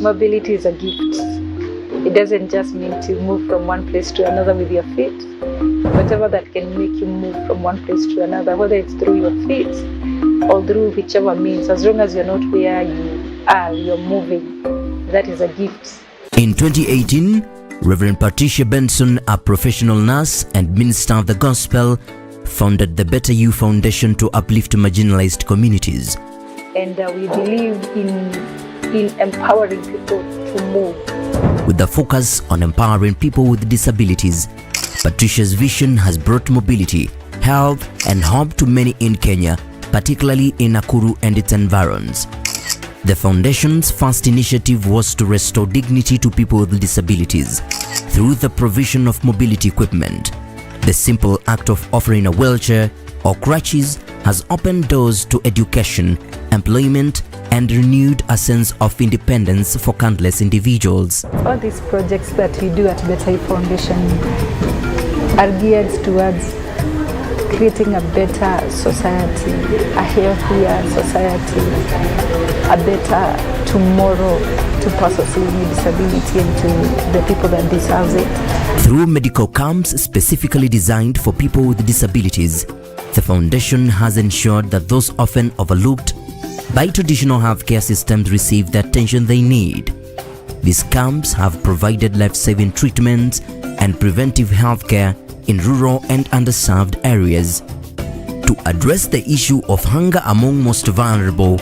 Mobility is a gift. It doesn't just mean to move from one place to another with your feet. Whatever that can make you move from one place to another, whether it's through your feet or through whichever means, as long as you're not where you are, you're moving, that is a gift. In 2018, Reverend Patricia Benson, a professional nurse and minister of the gospel, founded the Better You Foundation to uplift marginalized communities. And we believe in empowering people to move. With the focus on empowering people with disabilities, Patricia's vision has brought mobility, health, and hope to many in Kenya, particularly in Nakuru and its environs. The foundation's first initiative was to restore dignity to people with disabilities through the provision of mobility equipment. The simple act of offering a wheelchair or crutches has opened doors to education, employment, and renewed a sense of independence for countless individuals. All these projects that we do at Better You Foundation are geared towards creating a better society, a healthier society, a better tomorrow to persons with disability and to the people that deserve it. Through medical camps specifically designed for people with disabilities, the foundation has ensured that those often overlooked by traditional healthcare systems receive the attention they need. These camps have provided life-saving treatments and preventive healthcare in rural and underserved areas. To address the issue of hunger among most vulnerable,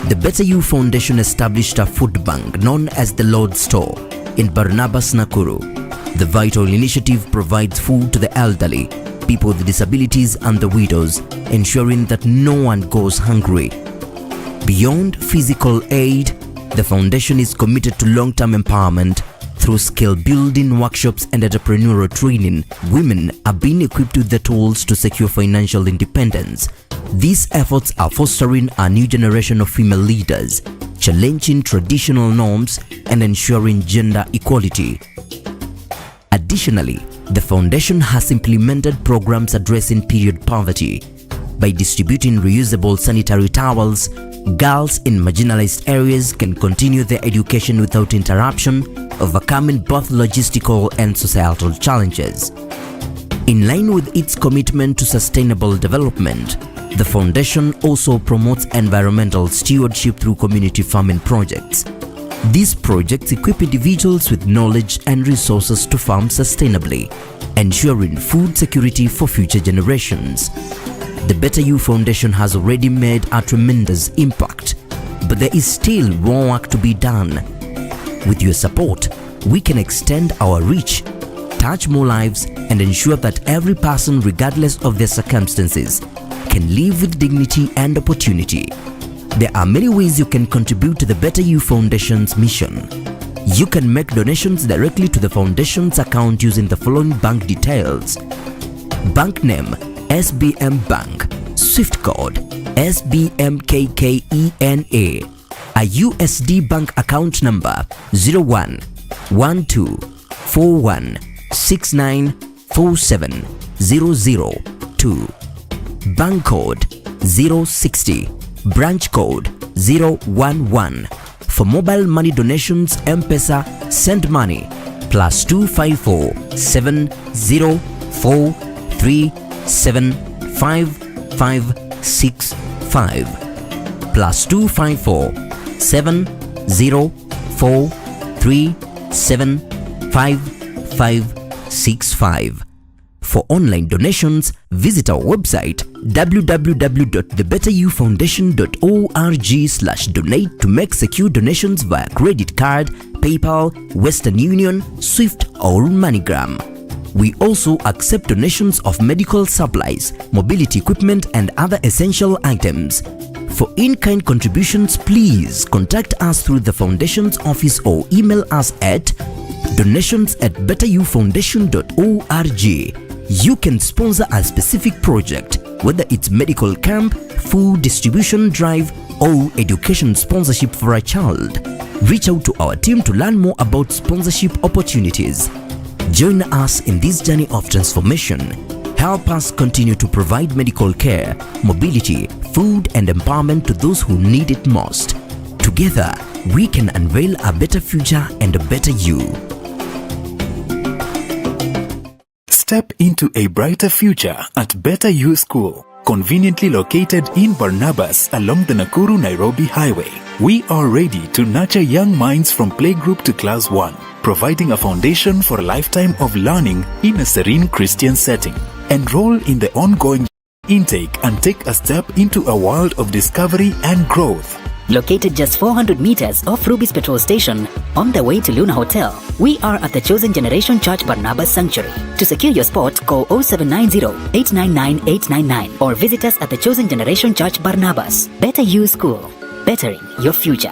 the Better You Foundation established a food bank known as the Lord's Store in Barnabas, Nakuru. The vital initiative provides food to the elderly, people with disabilities and the widows, ensuring that no one goes hungry. Beyond physical aid, the foundation is committed to long-term empowerment. Through skill-building workshops and entrepreneurial training, women are being equipped with the tools to secure financial independence. These efforts are fostering a new generation of female leaders, challenging traditional norms and ensuring gender equality. Additionally, the foundation has implemented programs addressing period poverty. By distributing reusable sanitary towels, girls in marginalized areas can continue their education without interruption, overcoming both logistical and societal challenges. In line with its commitment to sustainable development, the foundation also promotes environmental stewardship through community farming projects. These projects equip individuals with knowledge and resources to farm sustainably, ensuring food security for future generations. The Better You Foundation has already made a tremendous impact, but there is still more work to be done. With your support, we can extend our reach, touch more lives, and ensure that every person, regardless of their circumstances, can live with dignity and opportunity. There are many ways you can contribute to the Better You Foundation's mission. You can make donations directly to the foundation's account using the following bank details: bank name SBM Bank, Swift code SBMKKENA, a USD bank account number 01124169470002, bank code 060, branch code 011. For mobile money donations, M-Pesa, send money +254 704375565 +254 704375565. For online donations, visit our website www.thebetteryoufoundation.org/donate to make secure donations via credit card, PayPal, Western Union, Swift, or MoneyGram. We also accept donations of medical supplies, mobility equipment, and other essential items. For in-kind contributions, please contact us through the Foundation's office or email us at donations@betteryoufoundation.org. You can sponsor a specific project, whether it's medical camp, food distribution drive, or education sponsorship for a child. Reach out to our team to learn more about sponsorship opportunities. Join us in this journey of transformation. Help us continue to provide medical care, mobility, food, and empowerment to those who need it most. Together, we can unveil a better future and a better you. Step into a brighter future at Better You School, conveniently located in Barnabas along the Nakuru-Nairobi Highway. We are ready to nurture young minds from playgroup to class 1, providing a foundation for a lifetime of learning in a serene Christian setting. Enroll in the ongoing intake and take a step into a world of discovery and growth. Located just 400 meters off Ruby's petrol station, on the way to Luna Hotel, we are at the Chosen Generation Church Barnabas Sanctuary. To secure your spot, call 0790-899-899 or visit us at the Chosen Generation Church Barnabas. Better You School, bettering your future.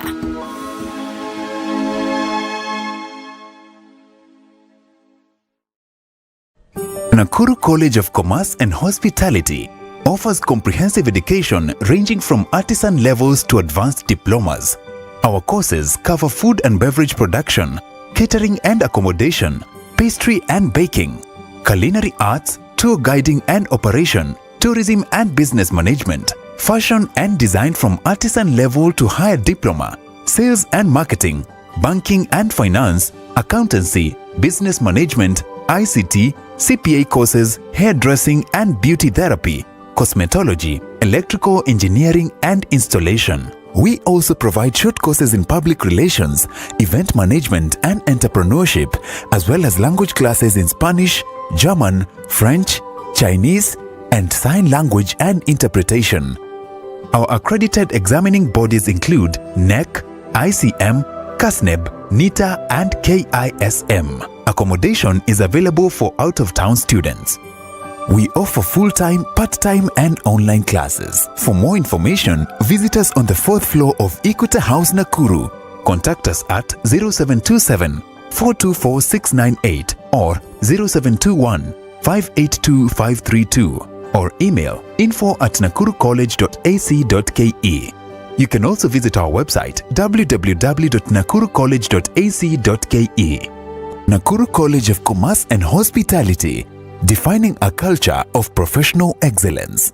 Nakuru College of Commerce and Hospitality offers comprehensive education ranging from artisan levels to advanced diplomas. Our courses cover food and beverage production, catering and accommodation, pastry and baking, culinary arts, tour guiding and operation, tourism and business management, fashion and design from artisan level to higher diploma, sales and marketing, banking and finance, accountancy, business management, ICT, CPA courses, hairdressing and beauty therapy, cosmetology, electrical engineering and installation. We also provide short courses in public relations, event management and entrepreneurship, as well as language classes in Spanish, German, French, Chinese, and sign language and interpretation. Our accredited examining bodies include NEC, ICM, CASNEB, NITA and KISM. Accommodation is available for out-of-town students. We offer full-time, part-time and online classes. For more information, visit us on the 4th floor of Equity House, Nakuru. Contact us at 0727 424 698 or 0721 582 532 or email info@nakurucollege.ac.ke. You can also visit our website www.nakurucollege.ac.ke. Nakuru College of Commerce and Hospitality, defining a culture of professional excellence.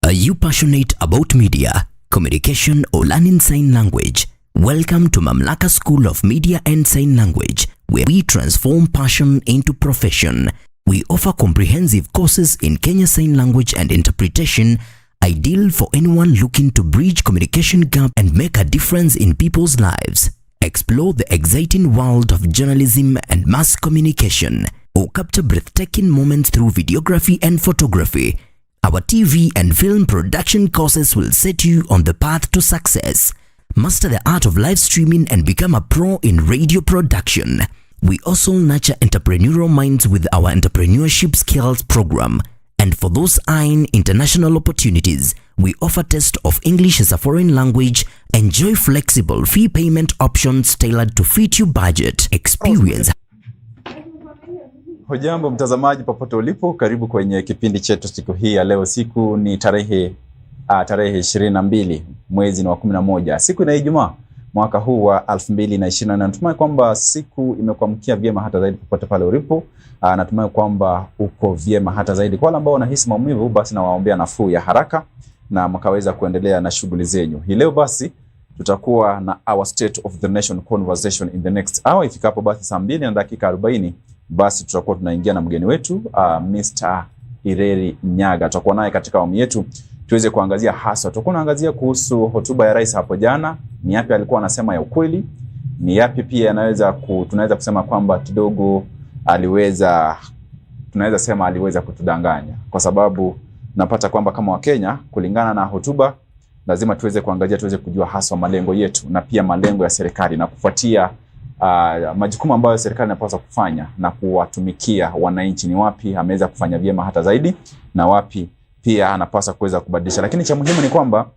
Are you passionate about media, communication or learning sign language? Welcome to Mamlaka School of Media and Sign Language, where we transform passion into profession. We offer comprehensive courses in Kenya Sign Language and Interpretation, ideal for anyone looking to bridge communication gap and make a difference in people's lives. Explore the exciting world of journalism and mass communication, or capture breathtaking moments through videography and photography. Our TV and film production courses will set you on the path to success. Master the art of live streaming and become a pro in radio production. We also nurture entrepreneurial minds with our entrepreneurship skills program. And for those eyeing international opportunities, we offer test of English as a foreign language. Enjoy flexible fee payment options tailored to fit your budget. Experience. Hujambo mtazamaji popote ulipo, karibu kwenye kipindi chetu siku hii ya leo. Siku ni tarehe 22 mwezi wa 11, siku ya Ijumaa mwaka huu wa 2024. Natumai kwamba siku imekuamkia vyema hata zaidi popote pale ulipo. Natumai kwamba uko vyema hata zaidi. Kwa wale ambao wanahisi maumivu, basi nawaombea nafuu ya haraka na mkaweza kuendelea na shughuli zenyu. Hii leo basi tutakuwa na our state of the nation conversation in the next hour. Ifikapo basi saa 2 na dakika 40, basi tutakuwa tunaingia na mgeni wetu Mr. Ireri Nyaga. Tutakuwa naye katika awamu yetu tuweze kuangazia hasa, tutakuwa tunaangazia kuhusu hotuba ya rais hapo jana. Ni yapi alikuwa anasema ya ukweli, ni yapi pia tunaweza kusema kwamba kidogo tunaweza sema aliweza kutudanganya, kwa sababu napata kwamba kama Wakenya, kulingana na hotuba, lazima tuweze kuangazia, tuweze kujua hasa malengo yetu na pia malengo ya serikali, na kufuatia majukumu ambayo serikali inapaswa kufanya na kuwatumikia wananchi. Ni wapi ameweza kufanya vyema hata zaidi na wapi pia anapaswa kuweza kubadilisha. Lakini cha muhimu ni kwamba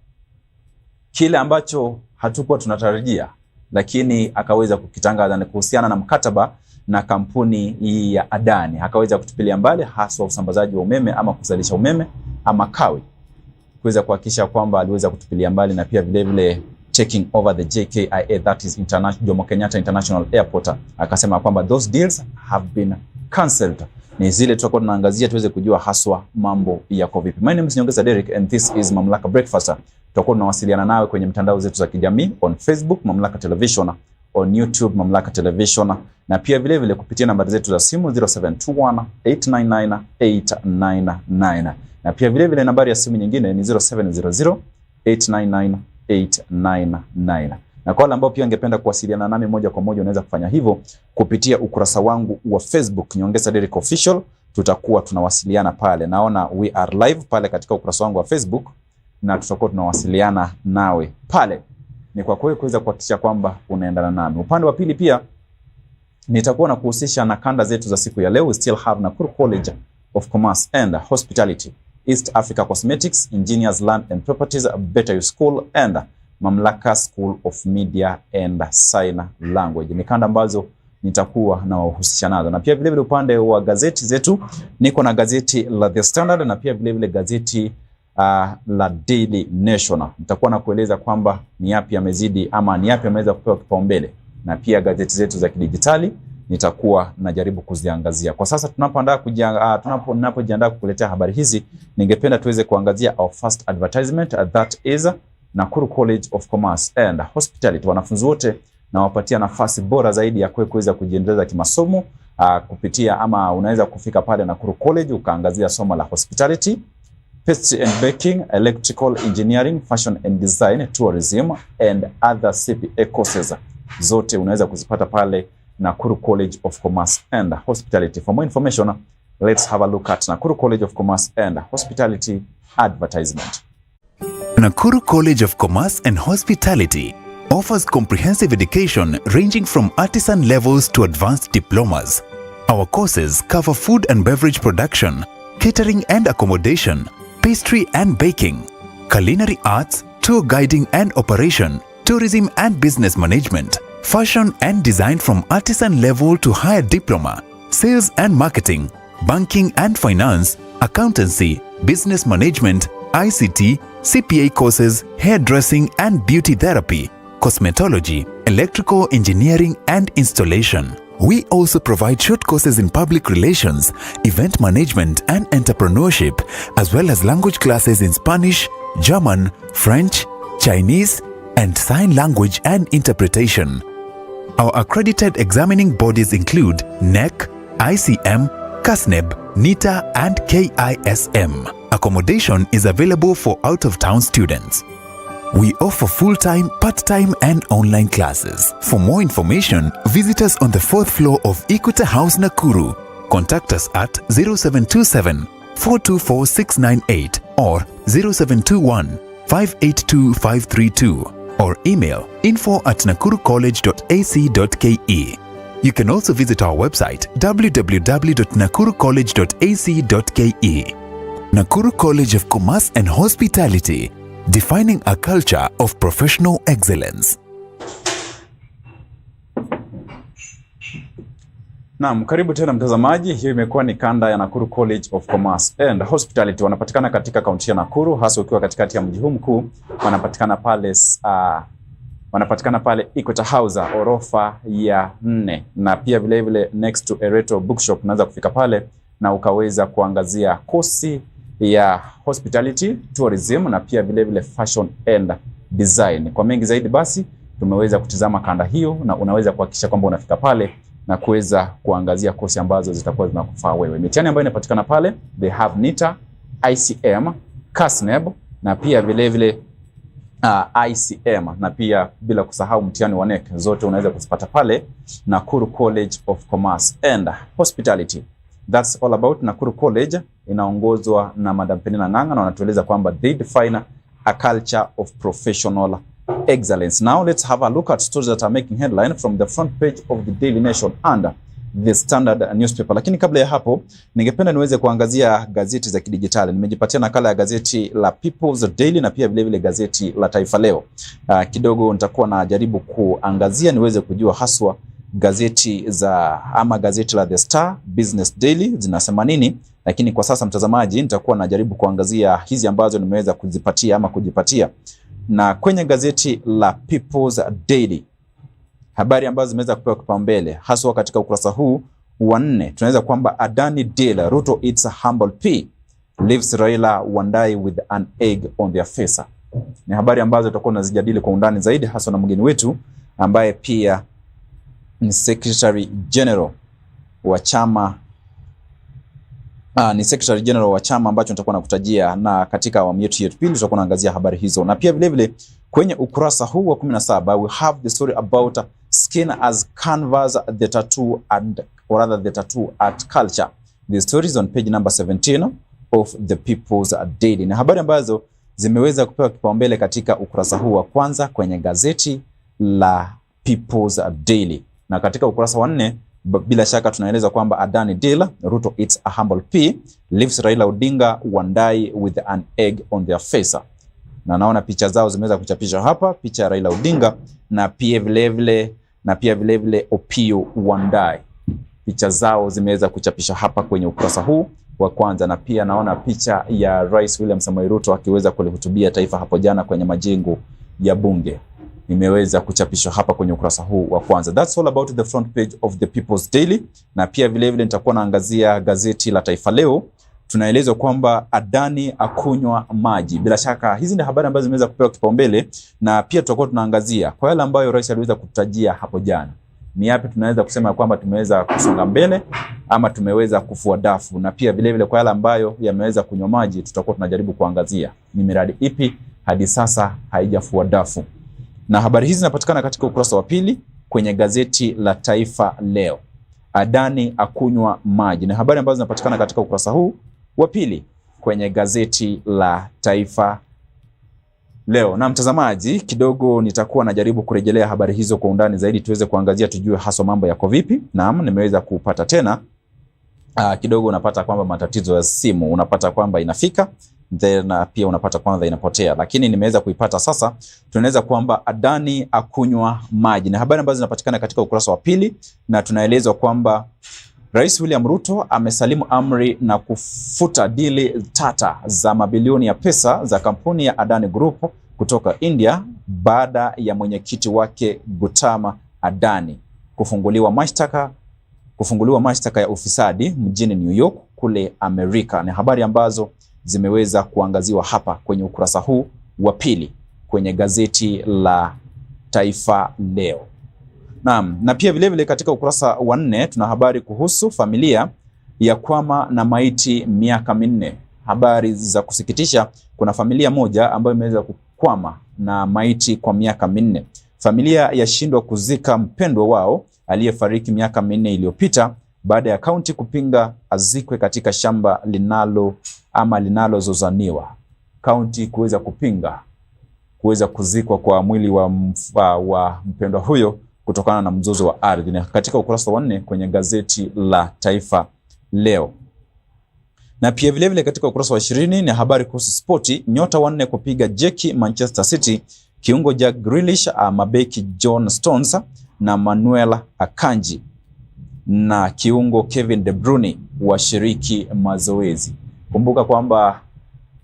kile ambacho hatukuwa tunatarajia, lakini akaweza kukitangaza na kuhusiana na mkataba na kampuni hii ya Adani, akaweza kutupilia mbali hasa usambazaji wa umeme ama kuzalisha umeme ama kawi, kuweza kuhakikisha kwamba aliweza kutupilia mbali, na pia vile vile taking over the JKIA, that is Jomo Kenyatta International Airport. Akasema kwamba those deals have been cancelled. Ni zile tutakuwa tunaangazia tuweze kujua haswa mambo yako vipi. My name is Nyongeza Derek and this is Mamlaka Breakfast. Tutakuwa tunawasiliana nawe kwenye mitandao zetu za kijamii, on Facebook Mamlaka Television, on YouTube Mamlaka Television, na pia vile vile kupitia nambari zetu za simu 0721 899 899, na pia vile vile nambari ya simu nyingine ni 0700 899 899. Na kwa wale ambao pia ungependa kuwasiliana nami moja kwa moja, unaweza kufanya hivyo kupitia ukurasa wangu wa Facebook Nyongesa Derrick Official. Tutakuwa tunawasiliana pale. Naona we are live pale katika ukurasa wangu wa Facebook, na tutakuwa tunawasiliana nawe pale. Ni kwa kweli kuweza kuhakikisha kwamba unaendana nami. Upande wa pili pia nitakuwa na kuhusisha na kanda zetu za siku ya leo. We still have Nakuru College of Commerce and Hospitality, East Africa Cosmetics, Engineers Land and Properties, Better You School, and Mamlaka School of Media and Sign Language. Ni kanda ambazo nitakuwa na wahusisha nazo. Na pia vile vile upande wa gazeti zetu niko na gazeti la The Standard, na pia vile vile gazeti la Daily Nation. Nitakuwa na kueleza kwamba ni yapi yamezidi ama ni yapi yameweza kupewa kipaumbele, na pia gazeti zetu za kidijitali nitakuwa najaribu kuziangazia. Kwa sasa tunapojiandaa kukuletea habari hizi, ningependa tuweze kuangazia our first advertisement, that is Nakuru College of Commerce and Hospitality. Wanafunzi wote na wapatia nafasi bora zaidi ya kuweza kujiendeleza kimasomo kupitia, ama unaweza kufika pale Nakuru College ukaangazia somo la hospitality, pastry and baking, electrical engineering, fashion and design, tourism and other CPA courses. Zote unaweza kuzipata pale Nakuru College of Commerce and Hospitality. For more information, let's have a look at Nakuru College of Commerce and Hospitality advertisement. Nakuru College of Commerce and Hospitality offers comprehensive education ranging from artisan levels to advanced diplomas. Our courses cover food and beverage production, catering and accommodation, pastry and baking, culinary arts, tour guiding and operation, tourism and business management, fashion and design from artisan level to higher diploma, sales and marketing, banking and finance, accountancy, business management, ICT, CPA courses, hairdressing and beauty therapy, cosmetology, electrical engineering and installation. We also provide short courses in public relations, event management and entrepreneurship, as well as language classes in Spanish, German, French, Chinese, and sign language and interpretation. Our accredited examining bodies include NEC, ICM, CASNEB, NITA, and KISM. Accommodation is available for out-of-town students. We offer full-time, part-time, and online classes. For more information, visit us on the 4th floor of Equity House, Nakuru. Contact us at 0727 424 698 or 0721 582 532 or email info@nakurucollege.ac.ke. You can also visit our website www.nakurucollege.ac.ke. Nakuru College of Commerce and Hospitality, defining a culture of professional excellence. Naam, karibu tena mtazamaji. Hiyo imekuwa ni kanda ya Nakuru College of Commerce and Hospitality. Wanapatikana katika kaunti ya Nakuru, hasa ukiwa katikati ya mji huu mkuu. Wanapatikana pale Equity House, orofa ya 4, na pia vile vile next to Ereto Bookshop. Unaweza kufika pale na ukaweza kuangazia kosi ya hospitality, tourism, na pia vile vile fashion and design. Kwa mengi zaidi basi tumeweza kutizama kanda hiyo, na unaweza kuhakikisha kwamba unafika pale na kuweza kuangazia kosi ambazo zitakuwa zinakufaa wewe. Mitihani ambayo inapatikana pale, they have NITA, ICM, CASNEB, na pia vile vile ICM, na pia bila kusahau mtihani wa NEC. Zote unaweza kuzipata pale Nakuru College of Commerce and Hospitality. That's all about Nakuru College. Inaongozwa na Madam Penina Ng'ang'a, na wanatueleza kwamba they define a culture of professional excellence. Now let's have a look at stories that are making headline from the front page of the Daily Nation and the Standard newspaper. Lakini kabla ya hapo, ningependa niweze kuangazia gazeti za kidijitali. Nimejipatia nakala ya gazeti la People's Daily na pia vile vile gazeti la Taifa Leo. Kidogo nitakuwa najaribu kuangazia niweze kujua haswa gazeti la The Star, Business Daily zinasema nini. Lakini kwa sasa mtazamaji, nitakuwa najaribu kuangazia hizi ambazo nimeweza kujipatia. Na kwenye gazeti la People's Daily, habari ambazo zimeweza kupewa kipaumbele haswa katika ukurasa huu wa 4, tunaweza kwamba Adani deal, Ruto eats a humble pea, leaves Raila Wandai with an egg on their face. Ni habari ambazo tutakuwa tunazijadili kwa undani zaidi, hasa na mgeni wetu ambaye pia ni Secretary General wa chama ambacho nitakuwa nakutajia, na katika awamu yetu ya pili tutakuwa tunaangazia habari hizo. Na pia vile vile kwenye ukurasa huu wa 17 we have the story about skin as canvas, the tattoo art culture. The story is on page number 17 of the People's Daily. Na habari ambazo zimeweza kupewa kipaumbele katika ukurasa huu wa kwanza kwenye gazeti la People's Daily. Na katika ukurasa wa 4 bila shaka tunaeleza kwamba Adani deal, Ruto eats a humble pea, leaves Raila Odinga Wandai with an egg on their face. Na naona picha zao zimeweza kuchapishwa hapa, picha ya Raila Odinga na pia vile vile Opiyo Wandai. Picha zao zimeweza kuchapishwa hapa kwenye ukurasa huu wa kwanza, na pia naona picha ya Rais William Samoei Ruto akiweza kulihutubia taifa hapo jana kwenye majengo ya bunge. Imeweza kuchapishwa hapa kwenye ukurasa huu wa kwanza. That's all about the front page of the People's Daily. Na pia vile vile nitakuwa naangazia gazeti la Taifa Leo. Tunaelezwa kwamba Adani akunywa maji. Bila shaka hizi ni habari ambazo zimeweza kupewa kipaumbele, na pia tutakuwa tunaangazia kwa yale ambayo rais aliweza kutajia hapo jana. Ni yapi tunaweza kusema kwamba tumeweza kusonga mbele ama tumeweza kufua dafu, na pia vile vile kwa yale ambayo yameweza kunywa maji tutakuwa tunajaribu kuangazia ni miradi ipi hadi sasa haijafua dafu. Na habari hizi zinapatikana katika ukurasa wa pili kwenye gazeti la Taifa Leo. Adani akunywa maji. Na habari ambazo zinapatikana katika ukurasa huu wa pili kwenye gazeti la Taifa Leo. Na mtazamaji, kidogo nitakuwa najaribu kurejelea habari hizo kwa undani zaidi tuweze kuangazia, tujue hasa mambo yako vipi. Naam, nimeweza kupata tena kidogo unapata kwamba matatizo ya simu, unapata kwamba inafika then pia unapata kwamba inapotea, lakini nimeweza kuipata sasa. Tunaweza kwamba Adani akunywa maji, na habari ambazo zinapatikana katika ukurasa wa pili, na tunaelezwa kwamba Rais William Ruto amesalimu amri na kufuta dili tata za mabilioni ya pesa za kampuni ya Adani Group kutoka India baada ya mwenyekiti wake Gautama Adani kufunguliwa mashtaka ya ufisadi mjini New York kule Amerika. Ni habari ambazo zimeweza kuangaziwa hapa kwenye ukurasa huu wa pili kwenye gazeti la Taifa Leo. Naam, na pia vile vile katika ukurasa wa 4 tuna habari kuhusu familia ya kwama na maiti miaka 4. Habari za kusikitisha, kuna familia moja ambayo imeweza kukwama na maiti kwa miaka 4. Familia yashindwa kuzika mpendwa wao aliyefariki miaka 4 iliyopita baada ya kaunti kupinga azikwe katika shamba linalozozaniwa. Kaunti kuweza kupinga kuweza kuzikwa kwa mwili wa mpendwa huyo kutokana na mzozo wa ardhi. Na katika ukurasa wa 4 kwenye gazeti la Taifa Leo. Na pia vile vile katika ukurasa wa 20 ni habari kuhusu spoti. Nyota 4 kupiga jeki Manchester City, kiungo Jack Grealish, mabeki John Stones na Manuel Akanji na kiungo Kevin De Bruyne washiriki mazoezi. Kumbuka kwamba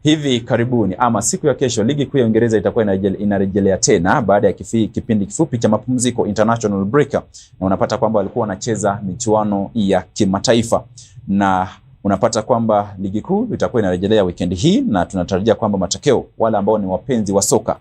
hivi karibuni ama siku ya kesho ligi kuu ya Uingereza itakuwa inarejelea tena baada ya kipindi kifupi cha mapumziko, international break, na unapata kwamba walikuwa wanacheza michuano ya kimataifa, na unapata kwamba ligi kuu itakuwa inarejelea weekend hii, na tunatarajia kwamba matokeo, wale ambao ni wapenzi wa soka,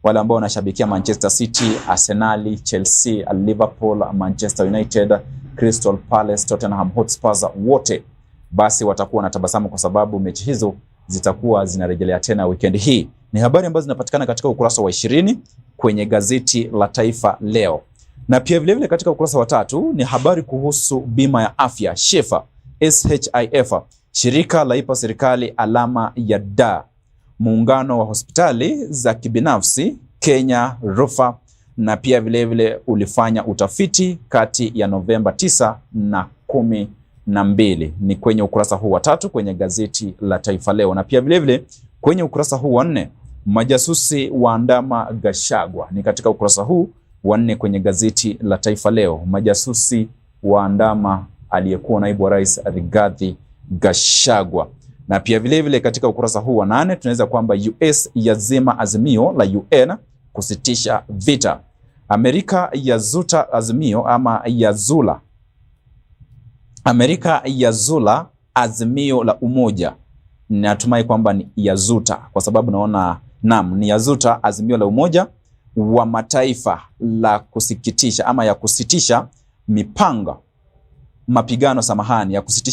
wale ambao wanashabikia Manchester City, Arsenal, Chelsea, Liverpool, Manchester United, Crystal Palace, Tottenham Hotspur, wote basi watakuwa na tabasamu kwa sababu mechi hizo zitakuwa zinarejelea tena weekend hii. Ni habari ambazo zinapatikana katika ukurasa wa 20 kwenye gazeti la Taifa Leo. Na pia vile vile katika ukurasa wa 3 ni habari kuhusu bima ya afya SHIF. Shirika laipa serikali alama ya D. Muungano wa hospitali za kibinafsi Kenya Rufa na pia vile vile ulifanya utafiti kati ya Novemba 9 na 12. Ni kwenye ukurasa huu wa 3 kwenye gazeti la Taifa Leo. Na pia vile vile kwenye ukurasa huu wa 4 majasusi waandama Gachagua. Ni katika ukurasa huu wa 4 kwenye gazeti la Taifa Leo. Majasusi waandama aliyekuwa naibu wa rais Rigathi Gachagua. Na pia vile vile katika ukurasa huu wa 8 tunaweza kwamba US yazima azimio la UN kusitisha vita. Amerika yazuta azimio ama yazula. Amerika yazula azimio la umoja. Natumai kwamba ni yazuta kwa sababu naona Naam, ni Yazuta, azimio la Umoja wa Mataifa la kusikitisha ama ya kusitisha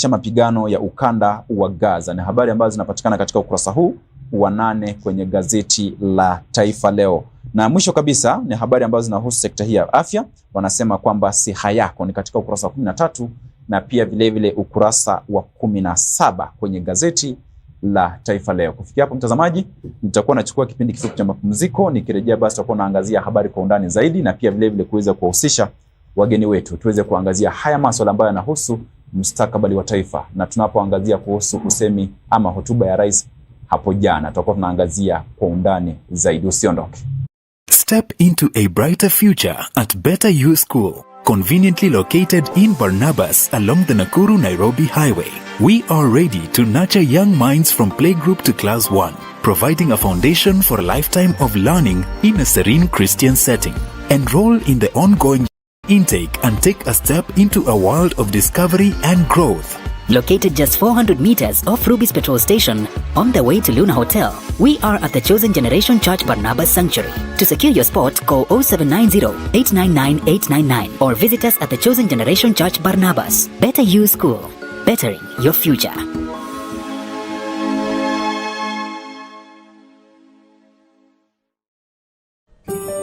mapigano ya ukanda wa Gaza. Ni habari ambazo zinapatikana katika ukurasa huu wa 8 kwenye gazeti la Taifa Leo. Na mwisho kabisa ni habari ambazo zinahusu sekta hii ya afya. Wanasema kwamba siha yako ni katika ukurasa wa 13 na pia vile ukurasa wa 17 kwenye gazeti la Taifa Leo. Kufikia hapo mtazamaji, nitakuwa nachukua kipindi kifupi cha mapumziko. Nikirejea basi tutakuwa naangazia habari kwa undani zaidi na pia vile kuweza kuwahusisha wageni wetu tuweze kuangazia haya masuala ambayo yanahusu mustakabali wa taifa. Na tunapoangazia kuhusu usemi ama hotuba ya rais hapo jana, tutakuwa tunaangazia kwa undani zaidi. Usiondoke. Step into a brighter future at Better You School, conveniently located in Barnabas along the Nakuru-Nairobi Highway. We are ready to nurture young minds from playgroup to class 1, providing a foundation for a lifetime of learning in a serene Christian setting. Enroll in the ongoing intake and take a step into a world of discovery and growth. Located just 400 meters off Ruby's petrol station on the way to Luna Hotel, we are at the Chosen Generation Church Barnabas Sanctuary. To secure your spot, call 0790-899-899 or visit us at the Chosen Generation Church Barnabas. Better You School, bettering your future.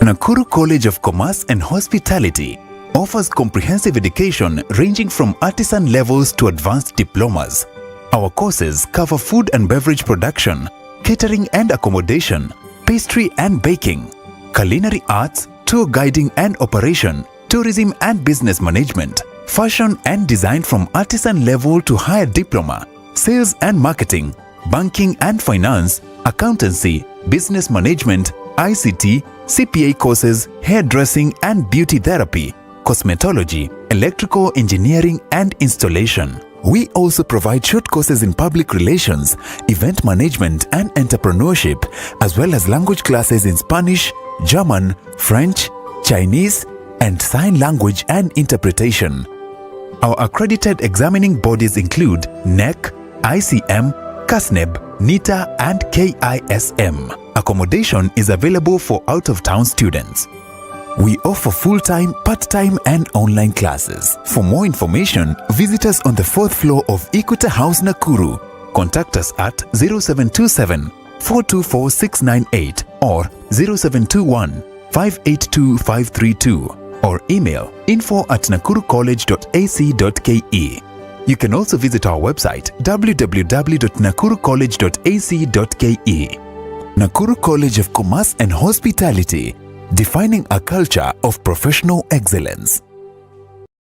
Nakuru College of Commerce and Hospitality offers comprehensive education ranging from artisan levels to advanced diplomas. Our courses cover food and beverage production, catering and accommodation, pastry and baking, culinary arts, tour guiding and operation, tourism and business management, fashion and design from artisan level to higher diploma, sales and marketing, banking and finance, accountancy, business management, ICT, CPA courses, hairdressing and beauty therapy, cosmetology, electrical engineering and installation. We also provide short courses in public relations, event management and entrepreneurship, as well as language classes in Spanish, German, French, Chinese, and sign language and interpretation. Our accredited examining bodies include NEC, ICM, CASNEB, NITA, and KISM. Accommodation is available for out-of-town students. We offer full-time, part-time, and online classes. For more information, visit us on the 4th floor of Equita House, Nakuru. Contact us at 0727 424 698 or 0721 582 532 or email info@nakurucollege.ac.ke. You can also visit our website www.nakurucollege.ac.ke. Nakuru College of Commerce and Hospitality, defining a culture of professional excellence.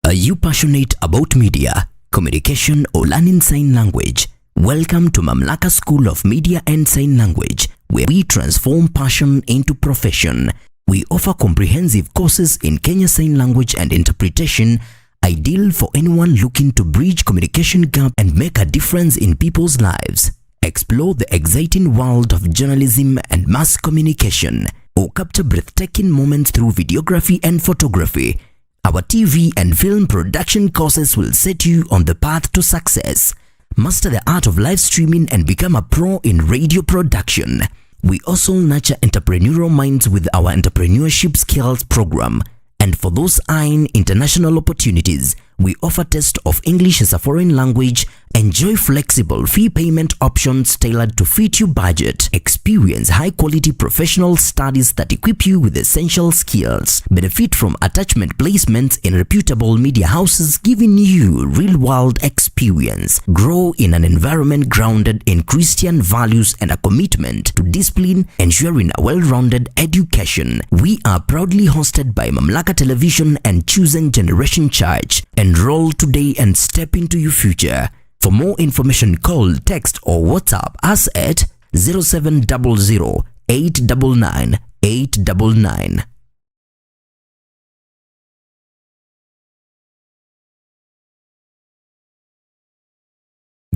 Are you passionate about media, communication, or learning sign language? Welcome to Mamlaka School of Media and Sign Language, where we transform passion into profession. We offer comprehensive courses in Kenya Sign Language and Interpretation, ideal for anyone looking to bridge communication gap and make a difference in people's lives. Explore the exciting world of journalism and mass communication, or capture breathtaking moments through videography and photography. Our TV and film production courses will set you on the path to success. Master the art of live streaming and become a pro in radio production. We also nurture entrepreneurial minds with our entrepreneurship skills program. And for those eyeing international opportunities, we offer test of English as a foreign language. Enjoy flexible fee payment options tailored to fit your budget. Experience high-quality professional studies that equip you with essential skills. Benefit from attachment placements in reputable media houses, giving you real-world experience. Grow in an environment grounded in Christian values and a commitment to discipline, ensuring a well-rounded education. We are proudly hosted by Mamlaka Television and Chosen Generation Church. Enroll today and step into your future. For more information, call, text, or WhatsApp us at 0700 899 899.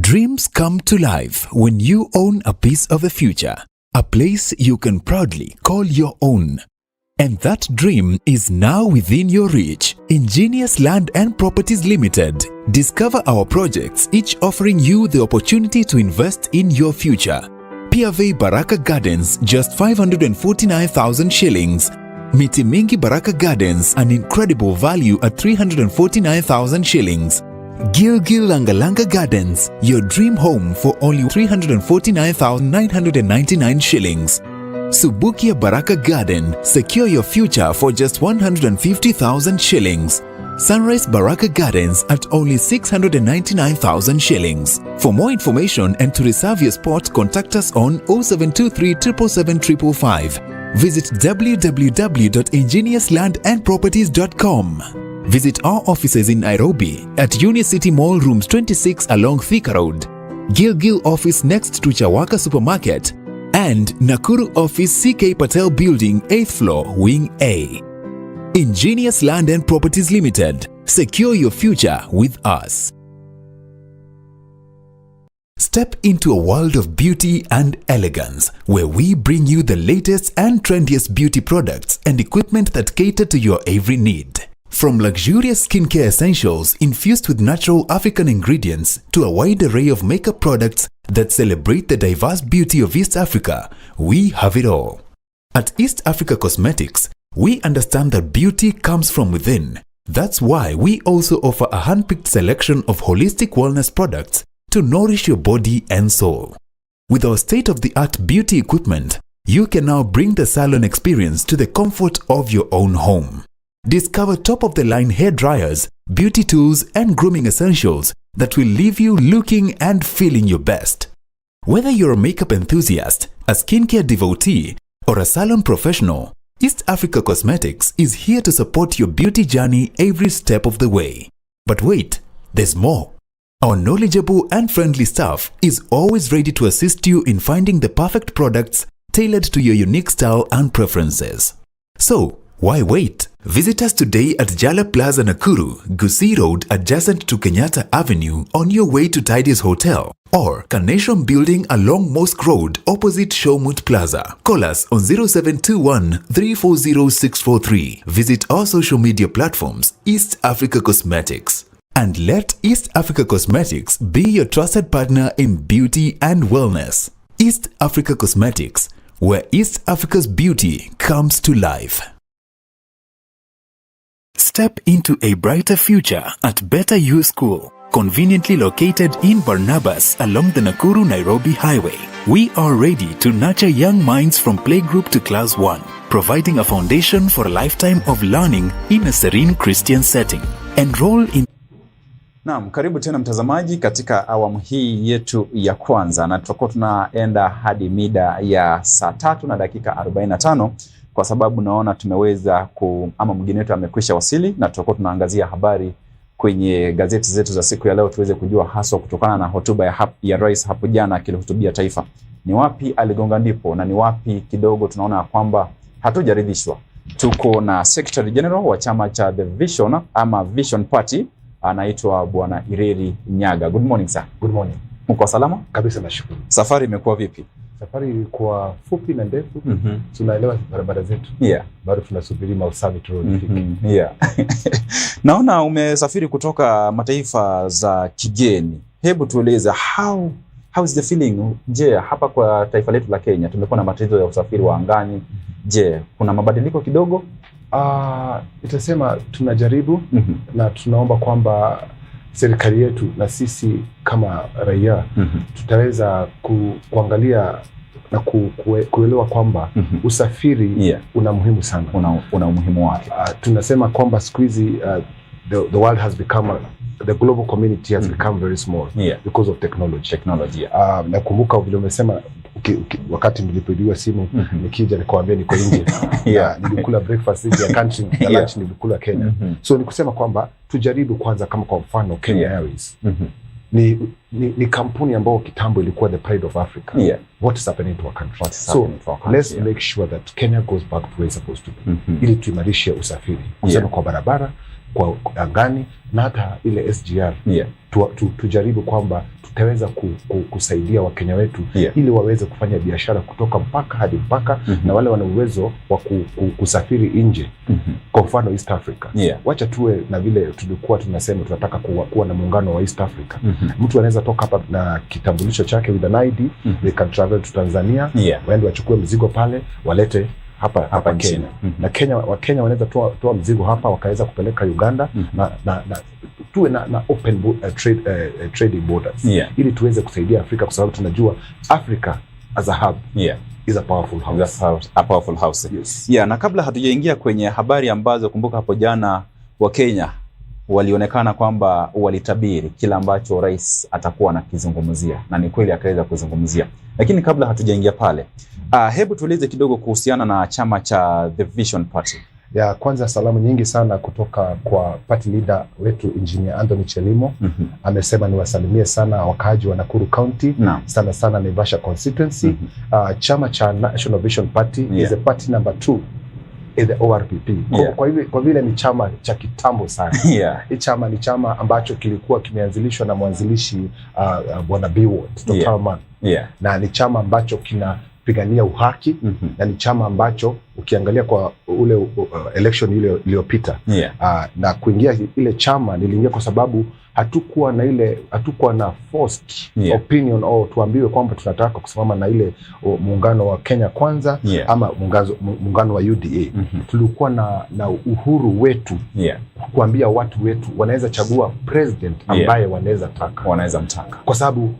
Dreams come to life when you own a piece of the future, a place you can proudly call your own. And that dream is now within your reach. Ingenious Land and Properties Limited. Discover our projects, each offering you the opportunity to invest in your future. Piave Baraka Gardens, just 549,000 shillings. Miti Mingi Baraka Gardens, an incredible value at 349,000 shillings. Gilgil Langalanga Gardens, your dream home for only 349,999 shillings. Subukia Baraka Garden, secure your future for just 150,000 shillings. Sunrise Baraka Gardens at only 699,000 shillings. For more information and to reserve your spot, contact us on 0723 777 555. Visit www.ingeniuslandandproperties.com. Visit our offices in Nairobi at Unicity Mall Rooms 26 along Thika Road, Gilgil office next to Chawaka Supermarket, and Nakuru office CK Patel Building 8th floor Wing A. Ingenious Land and Properties Limited. Secure your future with us. Step into a world of beauty and elegance, where we bring you the latest and trendiest beauty products and equipment that cater to your every need. From luxurious skincare essentials infused with natural African ingredients to a wide array of makeup products that celebrate the diverse beauty of East Africa, we have it all. At East Africa Cosmetics, we understand that beauty comes from within. That's why we also offer a hand-picked selection of holistic wellness products to nourish your body and soul. With our state-of-the-art beauty equipment, you can now bring the salon experience to the comfort of your own home. Discover top-of-the-line hair dryers, beauty tools, and grooming essentials that will leave you looking and feeling your best. Whether you're a makeup enthusiast, a skincare devotee, or a salon professional, East Africa Cosmetics is here to support your beauty journey every step of the way. But wait, there's more. Our knowledgeable and friendly staff is always ready to assist you in finding the perfect products tailored to your unique style and preferences. So, why wait? Visit us today at Jala Plaza Nakuru, Gusii Road adjacent to Kenyatta Avenue on your way to Tidy's Hotel, or Carnation Building along Mosque Road opposite Showmut Plaza. Call us on 0721 340 643. Visit our social media platforms, East Africa Cosmetics. And let East Africa Cosmetics be your trusted partner in beauty and wellness. East Africa Cosmetics, where East Africa's beauty comes to life. Step into a brighter future at Better You School, conveniently located in Barnabas along the Nakuru-Nairobi Highway. We are ready to nurture young minds from playgroup to class 1, providing a foundation for a lifetime of learning in a serene Christian setting. Enroll in... Naam, karibu tena mtazamaji katika awamu hii yetu ya kwanza, na tutakuwa tunaenda hadi mida ya saa 3:45 kwa sababu naona tumeweza ama mgeni wetu amekwisha wasili, na tutakuwa tunaangazia habari kwenye gazeti zetu za siku ya leo tuweze kujua haswa kutokana na hotuba ya rais hapo jana akilihutubia taifa. Ni wapi aligonga ndipo na ni wapi kidogo tunaona kwamba hatujaridhishwa. Tuko na Secretary General wa chama cha The Vision ama Vision Party, anaitwa Bwana Ireri Nyaga. Good morning sir. Good morning. Mko salama? Kabisa nashukuru. Safari imekuwa vipi? Safari ilikuwa fupi na ndefu. Tunaelewa barabara zetu. Yeah. Bado tunasubiri Mausami turudi. Yeah. Naona umesafiri kutoka mataifa za kigeni. Hebu tueleze how is the feeling? Je, hapa kwa taifa letu la Kenya tumekuwa na matatizo ya usafiri wa angani. Je, kuna mabadiliko kidogo? Nitasema tunajaribu na tunaomba kwamba serikali yetu na sisi kama raia tutaweza kuangalia na kuelewa kwamba usafiri una muhimu sana. Una umuhimu wake. Tunasema kwamba siku hizi the world has become the global community has become very small because of technology. Nakumbuka vile umesema wakati nilipigiwa simu nikija nikawaambia niko nje. Nilikula breakfast nje ya country na lunch nilikula Kenya. So nikusema kwamba tujaribu kwanza, kama kwa mfano Kenya Airways. Ni kampuni ambayo kitambo ilikuwa the pride of Africa. What is happening to our country? So let's make sure that Kenya goes back to where it's supposed to be. Ili tuimarishe usafiri. Kusema kwa barabara, kwa angani na hata ile SGR. Tujaribu kwamba tutaweza kusaidia Wakenya wetu ili waweze kufanya biashara kutoka mpaka hadi mpaka, na wale wana uwezo wa kusafiri nje, kwa mfano East Africa. Wacha tuwe na vile tulikuwa tunasema tunataka kuwa na muungano wa East Africa. Mtu anaweza toka hapa na kitambulisho chake with an ID, they can travel to Tanzania, waende wachukue mzigo pale walete hapa Kenya. Na Wakenya wanaweza toa mzigo hapa wakaweza kupeleka Uganda, na tuwe na open trading borders, ili tuweze kusaidia Afrika, kwa sababu tunajua Africa as a hub is a powerful house. A powerful house. Yes. Na kabla hatujaingia kwenye habari ambazo, kumbuka hapo jana Wakenya walionekana kwamba walitabiri kila ambacho rais atakuwa anakizungumzia, na ni kweli akaweza kuzungumzia. Lakini kabla hatujaingia pale, hebu tueleze kidogo kuhusiana na chama cha The Vision Party. Kwanza salamu nyingi sana kutoka kwa party leader wetu Engineer Anthony Chelimo. Amesema niwasalimie sana wakaaji wa Nakuru County, sana sana Naivasha constituency. Chama cha National Vision Party is a party number 2 in the ORPP. Kwa vile ni chama cha kitambo sana. Hii chama ni chama ambacho kilikuwa kimeanzilishwa na mwanzilishi Bwana Biwott Totalman. Na ni chama ambacho kinapigania uhaki, na ni chama ambacho ukiangalia kwa ule election ile iliyopita, na kuingia ile chama niliingia kwa sababu hatukuwa na forced opinion au tuambiwe kwamba tunataka kusimama na ile muungano wa Kenya Kwanza ama muungano wa UDA. Tulikuwa na uhuru wetu kuambia watu wetu wanaweza chagua president ambaye wanaweza mtaka, kwa sababu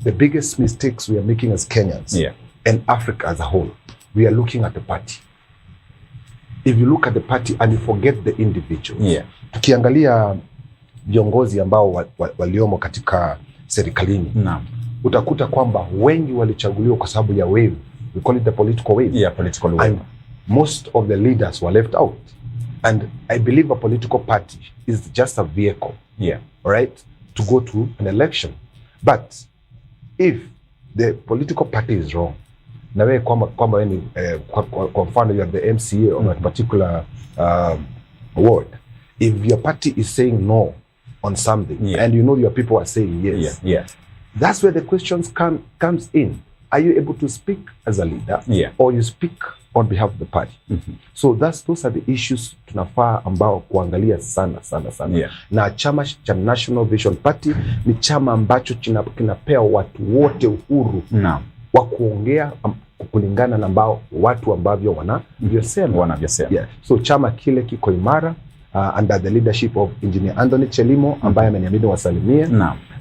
the biggest mistakes we are making as Kenyans and Africa as a whole, we are looking at the party. If you look at the party and you forget the individuals, tukiangalia viongozi ambao waliomo katika serikalini, utakuta kwamba wengi walichaguliwa kwa sababu ya wave. We call it the political wave. Political wave. And most of the leaders were left out. And I believe a political party is just a vehicle, right, to go to an election. But if the political party is wrong, na wewe kwamba ni kwa mfano you are the MCA of a particular ward, if your party is saying no on something, and you know your people are saying yes, that's where the questions comes in. Are you able to speak as a leader, or you speak on behalf of the party? So those are the issues tunafaa ambao kuangalia sana. Na chama cha National Vision Party ni chama ambacho kinapea watu wote uhuru wa kuongea kulingana na ambao watu ambavyo wanavyosema. So chama kile kiko imara under the leadership of Engineer Anthony Chelimo, ambaye ameniamini wasalimie,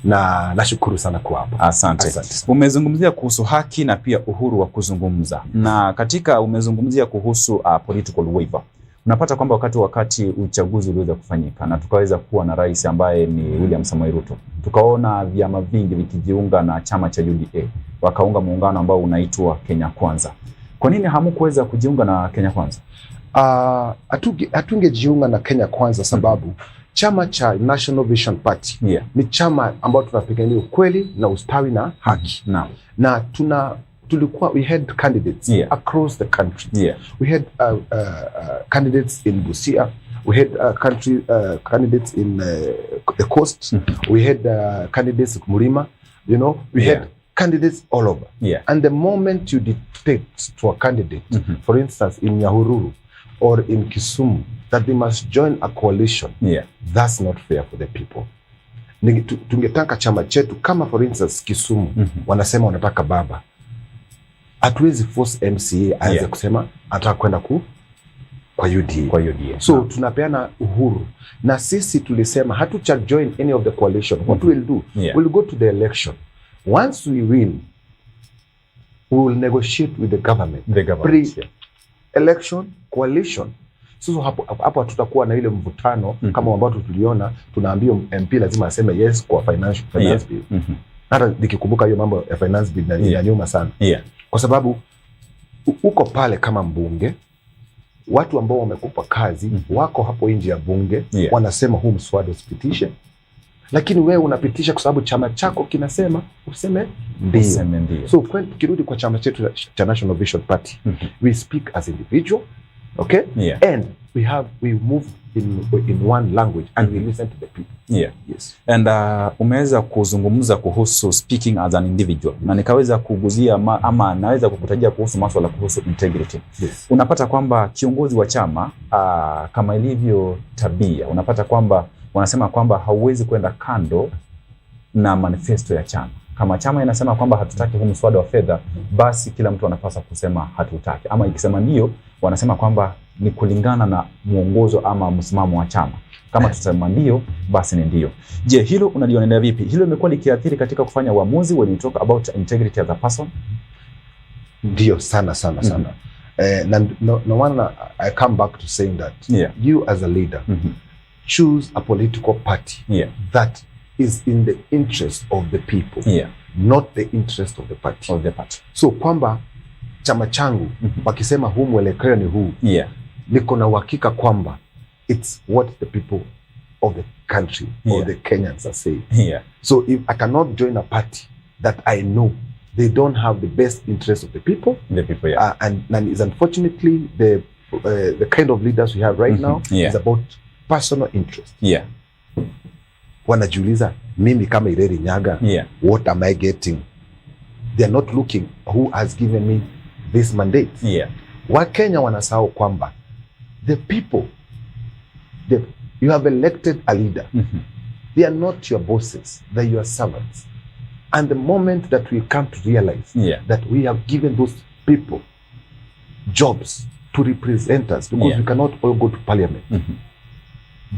na nashukuru sana kwa hapa. Asante. Umezungumzia kuhusu haki na pia uhuru wa kuzungumza, na katika umezungumzia kuhusu political waiver. Unapata kwamba wakati uchaguzi uliweza kufanyika na tukaweza kuwa na rais ambaye ni William Samoei Ruto, tukaona vyama vingi vikijiunga na chama cha UDA, wakaunga muungano ambao unaitwa Kenya Kwanza. Kwa nini hamukuweza kujiunga na Kenya Kwanza? Hatungejiunga na Kenya Kwanza sababu chama cha National Vision Party ni chama ambao tunapigania ukweli na ustawi na haki. Na we had candidates across the country. We had candidates in Busia. We had candidates in the coast. We had candidates in Murima. We had candidates all over. And the moment you dictate to a candidate, for instance, in Nyahururu or in Kisumu, that they must join a coalition, that's not fair for the people. Tungetaka chama chetu kama for instance Kisumu, wanasema wanataka baba. Hatuwezi force MCA aanze kusema anataka kwenda kwa UDA. So tunapeana uhuru, na sisi tulisema hatucha join any of the coalition. What we'll do, we'll go to the election. Once we win, we will negotiate with the government. Pre-election coalition. So hapo tutakuwa na ile mvutano kama ambao tuliona, tunaambia MP lazima aseme yes kwa finance bill. Hata nikikumbuka hiyo mambo ya finance bill ya nyuma sana. Kwa sababu uko pale kama mbunge, watu ambao wamekupa kazi wako hapo nje ya bunge, wanasema huu mswada usipitishe, lakini wewe unapitisha kwa sababu chama chako kinasema useme ndio. So tukirudi kwa chama chetu cha National Vision Party, we speak as individual, Okay? Yeah. And we move in one language and we listen to the people. Yeah. Yes. And umeweza kuzungumza kuhusu speaking as an individual. Na nikaweza kuguzia ama naweza kukutajia kuhusu masuala kuhusu integrity. Yes. Unapata kwamba kiongozi wa chama kama ilivyo tabia, unapata kwamba wanasema kwamba hauwezi kwenda kando na manifesto ya chama. Kama chama inasema kwamba hatutaki huu mswada wa fedha, basi kila mtu anapaswa kusema hatutaki. Ama ikisema ndio, wanasema kwamba ni kulingana na muongozo ama msimamo wa chama. Kama tutasema ndio, basi ni ndio. Je, hilo unalionelea vipi? Hilo limekuwa likiathiri katika kufanya uamuzi when you talk about integrity as a person? Ndio, sana. No one, I come back to saying that you as a leader choose a political party that is in the interest of the people, not the interest of the party. So kwamba chama changu wakisema huu mwelekeo ni huu, niko na uhakika kwamba it's what the people of the country or the Kenyans are saying. So if I cannot join a party that I know they don't have the best interest of the people, and is unfortunately the kind of leaders we have right now is about personal interest. Wanajiuliza, mimi kama Ireri Nyaga, what am I getting? They're not looking who has given me this mandate. Wakenya wanasahau kwamba the people, you have elected a leader. They are not your bosses, they're your servants. And the moment that we come to realize that we have given those people jobs to represent us, because we cannot all go to parliament,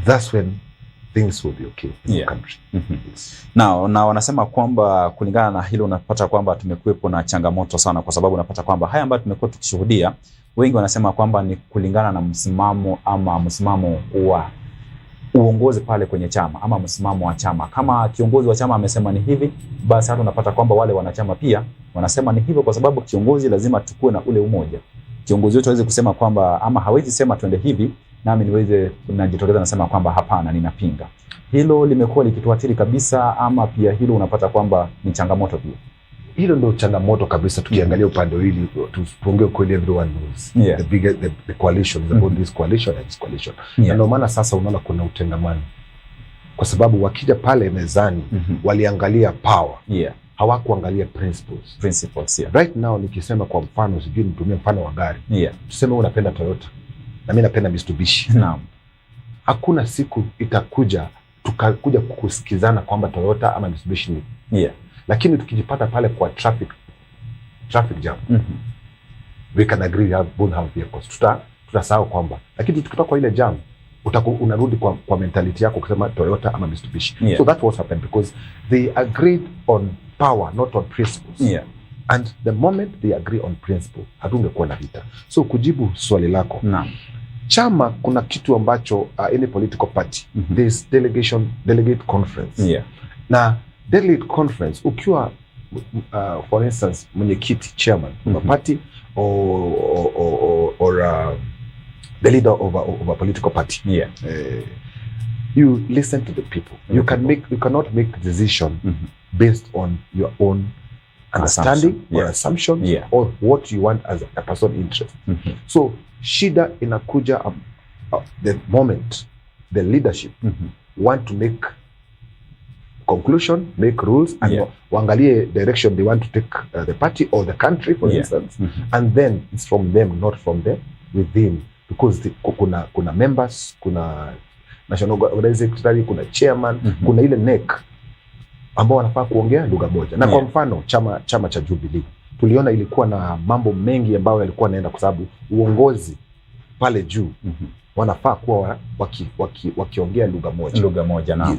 that's when things will be okay in the country. Na wanasema kwamba kulingana na hilo unapata kwamba tumekuwepo na changamoto sana, kwa sababu unapata kwamba haya ambayo tumekuwa tukishuhudia, wengi wanasema kwamba ni kulingana na msimamo ama msimamo wa uongozi pale kwenye chama ama msimamo wa chama. Kama kiongozi wa chama amesema ni hivi, basi hata unapata kwamba wale wanachama pia wanasema ni hivyo, kwa sababu kiongozi lazima tukue na ule umoja. Kiongozi wetu hawezi kusema kwamba ama hawezi sema twende hivi nami niweze najitokeza nasema kwamba hapana, ninapinga. Hilo limekuwa likituathiri kabisa, ama pia hilo unapata kwamba ni changamoto pia? Hilo ndio changamoto kabisa. Tukiangalia upande hili, tuongee kweli, everyone knows the coalition is about this coalition and this coalition. Na ndio maana sasa unaona kuna utengamano, kwa sababu wakija pale mezani waliangalia power, hawakuangalia principles. Right now nikisema kwa mfano, sijui nitumie mfano wa gari, tuseme wewe unapenda Toyota na mimi napenda Mitsubishi. Naam. Hakuna siku itakuja tukakuja kusikizana kwamba Toyota ama Mitsubishi ni. Lakini tukijipata pale kwa traffic jam, we can agree both have vehicles. Tutasahau kwamba, lakini tukitoka kwa ile jam unarudi kwa mentality yako kusema Toyota ama Mitsubishi. So that's what happened, because they agreed on power, not on principles. And the moment they agree on principle, hatungekuwa na vita. So kujibu swali lako, chama kuna kitu ambacho any political party, there's delegate conference. Na delegate conference, ukiwa for instance mwenyekiti, chairman of a party or the leader of a political party, you listen to the people. You cannot make decision based on your own understanding or assumption or what you want as a person interest. So shida inakuja the moment the leadership want to make conclusion, make rules, and waangalie direction they want to take the party or the country, for instance, and then it's from them, not from them within, because kuna members, kuna national organizing secretary, kuna chairman, kuna ile NEC ambao wanafaa kuongea lugha moja. Na kwa mfano chama cha Jubilee tuliona ilikuwa na mambo mengi ambayo yalikuwa naenda, kwa sababu uongozi pale juu wanafaa kuwa wakiongea lugha moja na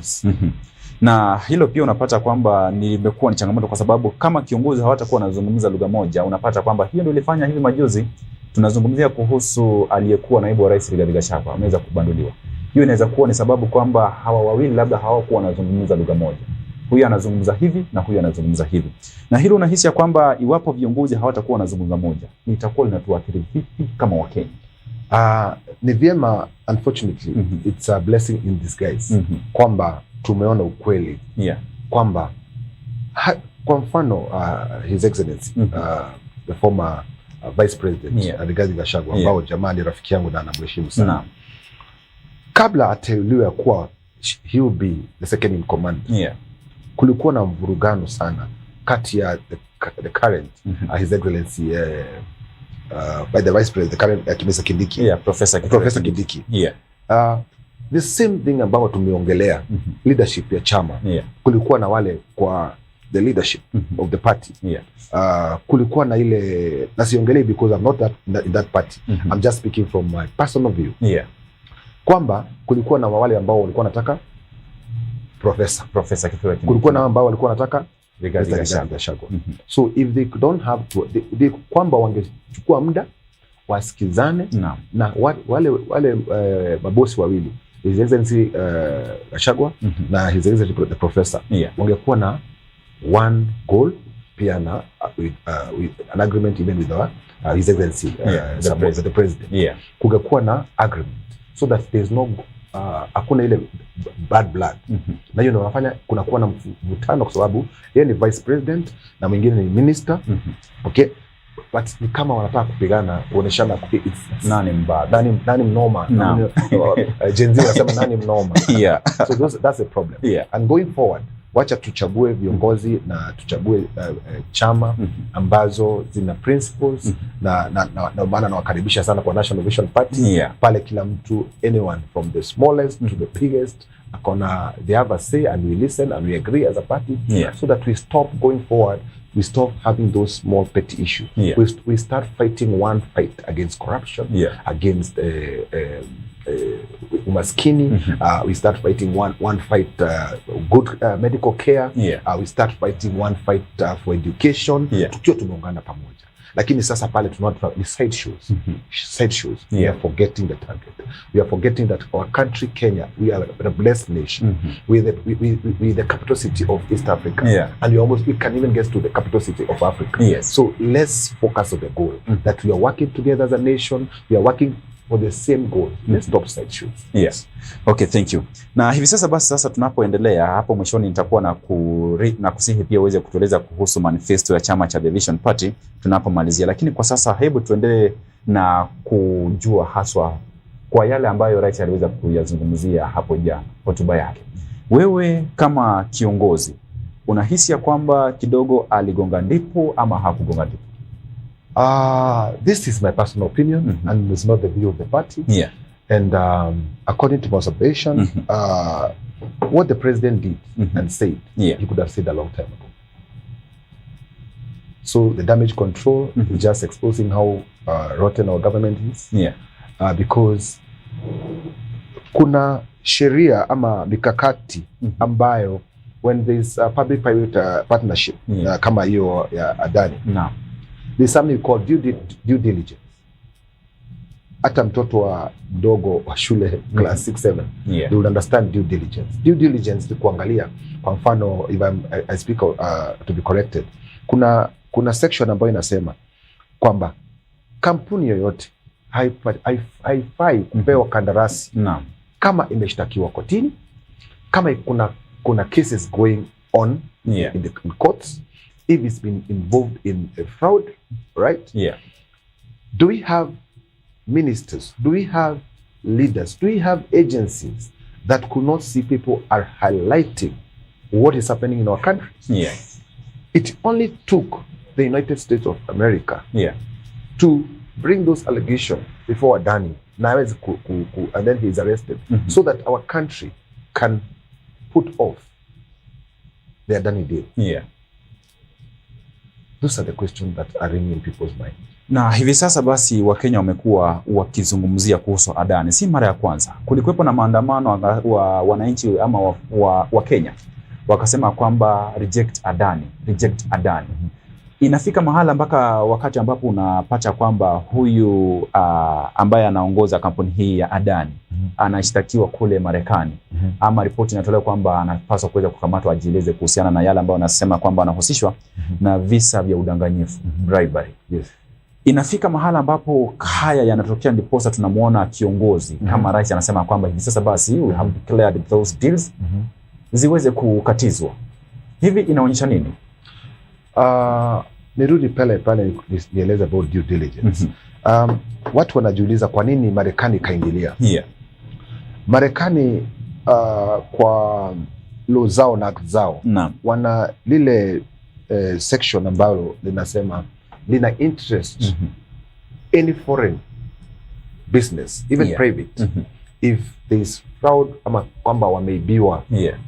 na hilo pia unapata kwamba nimekuwa ni changamoto, kwa sababu kama kiongozi hawatakuwa wanazungumza lugha moja, unapata kwamba hiyo ndio ilifanya hivi majuzi tunazungumzia kuhusu aliyekuwa naibu wa rais Rigathi Gachagua ameweza kubanduliwa. Hiyo inaweza kuwa ni sababu kwamba hawa wawili labda hawakuwa wanazungumza lugha moja. Huyu anazungumza hivi na huyu anazungumza hivi. Na hilo unahisi ya kwamba iwapo viongozi hawatakuwa wanazungumza moja, itakuwa linatuathiri vipi kama Wakenya? Ni vyema, unfortunately, it's a blessing in disguise, kwamba tumeona ukweli kwamba kwa mfano His Excellency the former Vice President Rigathi Gachagua ambao jamaa ni rafiki yangu na anamheshimu sana. Kabla ateuliwe kuwa he will be the second in command. Kulikuwa na mvurugano sana kati ya the current His Excellency by the Vice President, the current Kimesa Kindiki, Professor Kindiki. The same thing ambao tumeongelea leadership ya chama. Kulikuwa na wale kwa the leadership of the party. Kulikuwa na ile, nasiongelei because I'm not in that party. I'm just speaking from my personal view. Kwamba kulikuwa na wale ambao walikuwa nataka Professor Kithure Kindiki. Kulikuwa na ambao walikuwa nataka Rigathi Gachagua. So if they don't have to, they kwamba wangechukua muda wasikizane na wale mabosi wawili, His Excellency Gachagua na His Excellency the Professor, wangekuwa na one goal pia na with an agreement even with His Excellency the President. Kungekuwa na agreement so that there's no hakuna ile bad blood. Na hiyo ndio wanafanya kuna kuwa na mvutano kwa sababu yeye ni Vice President na mwingine ni Minister. Okay, but ni kama wanataka kupigana kuoneshana nani mbaya nani mnoma. Gen Z wanasema nani mnoma. So that's a problem. And going forward, wacha tuchague viongozi na tuchague chama ambazo zina principles na maana nawakaribisha sana kwa National Vision Party. Pale kila mtu, anyone from the smallest to the biggest, akona they have a say and we listen and we agree as a party so that we stop going forward. We stop having those small petty issues. We start fighting one fight against corruption, against umaskini. We start fighting one fight good medical care. We start fighting one fight for education. Tukiwa tumeungana pamoja. Lakini sasa pale tunaona ni side shows. We are forgetting the target. We are forgetting that our country Kenya, we are a blessed nation. We the capital city of East Africa, and we can even get to the capital city of Africa. So let's focus on the goal that we are working together as a nation. We are working for the same goal. Let's stop side shows. Okay, thank you. Na hivi sasa tunapoendelea hapo mwishoni nitakuwa na kusihi pia uweze kutueleza kuhusu manifesto ya chama cha The Vision Party tunapomalizia. Lakini kwa sasa hebu tuendelee na kujua haswa kwa yale ambayo rais aliweza kuyazungumzia hapo jana hotuba yake. Wewe kama kiongozi unahisi ya kwamba kidogo aligonga ndipo ama hakugonga ndipo? This is my personal opinion and it's not the view of the party. And according to my observation, what the president did and said, he could have said a long time ago. So the damage control is just exposing how rotten our government is. Because kuna sheria ama mikakati ambayo when there's a public-private partnership kama hiyo ya Adani, there's something called due diligence. Hata mtoto wa mdogo wa shule class 6-7 they will understand due diligence. Due diligence ni kuangalia, kwa mfano if I speak to be corrected, kuna section ambayo inasema kwamba kampuni yoyote haifai kupewa kandarasi kama imeshtakiwa kotini, kama kuna cases going on in the courts, if it's been involved in a fraud, right? Do we have ministers? Do we have leaders? Do we have agencies that could not see people are highlighting what is happening in our country? It only took the United States of America to bring those allegations before Adani, and then he is arrested, so that our country can put off the Adani deal. Those are the questions that are ringing in people's mind. Na hivi sasa basi Wakenya wamekuwa wakizungumzia kuhusu Adani. Si mara ya kwanza. Kulikuwepo na maandamano wa wananchi ama wa Kenya. Wakasema kwamba reject Adani. Inafika mahala mpaka wakati ambapo unapata kwamba huyu ambaye anaongoza kampuni hii ya Adani anashtakiwa kule Marekani. Ama ripoti inatolewa kwamba anapaswa kuweza kukamatwa ajieleze kuhusiana na yale ambayo anasema kwamba anahusishwa na visa vya udanganyifu, bribery. Inafika mahala ambapo haya yanatokea ndiposa tunamuona kiongozi kama rais anasema kwamba hivi sasa basi we have declared those deals ziweze kukatizwa. Hivi inaonyesha nini? nirudi pale nieleze about due diligence. Watu wanajiuliza kwa nini Marekani kaingilia. Marekani kwa law zao na act zao wana lile section ambalo linasema lina interest any foreign business, even private, if there is fraud ama kwamba wameibiwa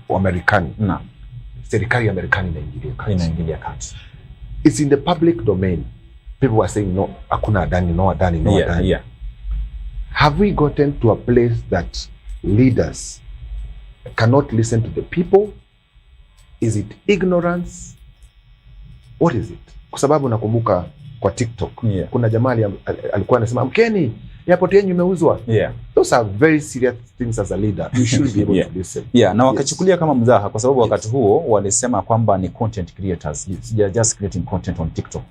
wa Marekani, serikali ya Marekani inaingilia kati. It's in the public domain. People were saying no, hakuna Adani, no Adani, no Adani. Have we gotten to a place that leaders cannot listen to the people? Is it ignorance? What is it? Kwa sababu nakumbuka kwa TikTok kuna jamaa alikuwa anasema mkeni airport yenu imeuzwa. Those are very serious things as a leader. You should be able to listen. Na wakachukulia kama mzaha kwa sababu wakati huo walisema kwamba ni content creators. They are just creating content on TikTok.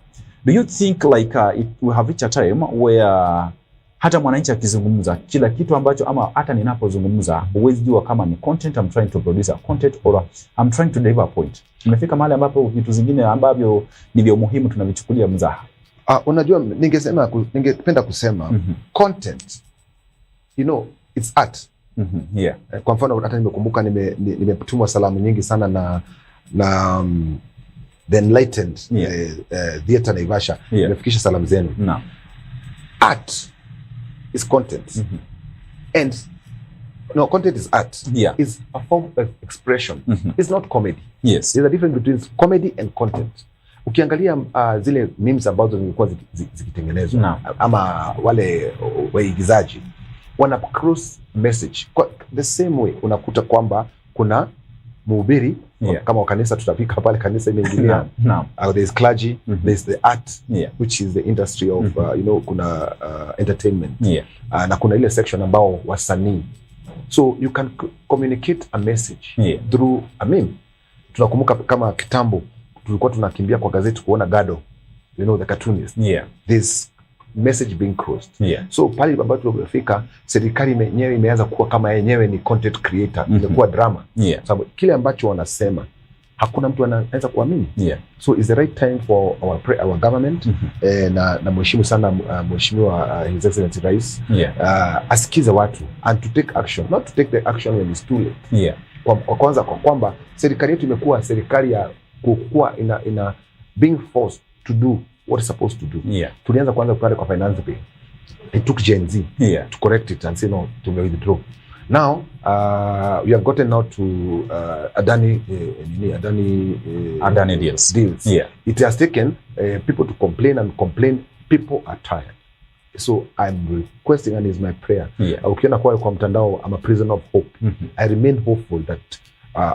Do you think like we have reached a time where hata mwananchi akizungumza kila kitu ambacho ama hata ninapozungumza huwezi jua kama ni content, I'm trying to produce a content or I'm trying to deliver a point. Imefika mahali ambapo vitu zingine ambavyo ni vya muhimu tunavichukulia mzaha. Unajua ningependa kusema content, you know, it's art. Kwa mfano hata nimekumbuka nimetumwa salamu nyingi sana na the Enlightened Theater Naivasha. Nimefikisha salamu zenu. Art is content. And no, content is art. It's a form of expression. It's not comedy. There's a difference between comedy and content. Ukiangalia zile memes ambazo zilikuwa zikitengenezwa ama wale waigizaji wana cross message the same way. Unakuta kwamba kuna mhubiri kama kanisa, tutapika pale kanisa imeingilia. There's clergy, there's the art, which is the industry of you know, kuna entertainment, na kuna ile section ambao wasanii. So you can communicate a message through a meme. Tunakumbuka kama kitambo tulikuwa tunakimbia kwa gazeti kuona Gado, you know, the cartoonist. This message being crossed. So pale ambapo tunafika, serikali yenyewe imeanza kuwa kama yenyewe ni content creator, imekuwa drama. Sababu kile ambacho wanasema hakuna mtu anaweza kuamini. So is the right time for our government na mheshimu sana mheshimiwa His Excellency Rais asikize watu and to take action, not to take the action when it's too late. Kwa kwanza kwa kwamba serikali yetu imekuwa serikali ya kukua ina being forced to do what it's supposed to do. Tulianza kwanza pale kwa finance bill. It took Gen Z to correct it and say no, to withdraw. Now we have gotten now to Adani deals. It has taken people to complain and complain. People are tired. So I'm requesting, and is my prayer. Ukiona kwa mtandao, I'm a prisoner of hope. I remain hopeful that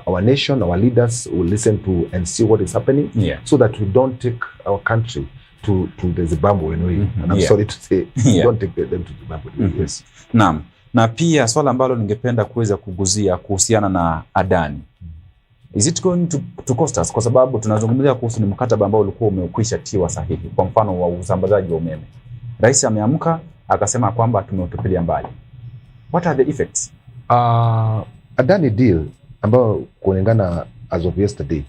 our nation, our leaders will listen to and see what is happening, so that we don't take our country to the Zimbabwe way. And I'm sorry to say, don't take them to Zimbabwe. Naam. Na pia swala ambalo ningependa kuweza kuguzia kuhusiana na Adani. Is it going to cost us? Kwa sababu tunazungumzia kuhusu ni mkataba ambao ulikuwa umekwisha tiwa sahihi. Kwa mfano wa usambazaji wa umeme. Rais ameamka akasema kwamba tumeutupilia mbali. What are the effects? Adani deal ambao kulingana as of yesterday,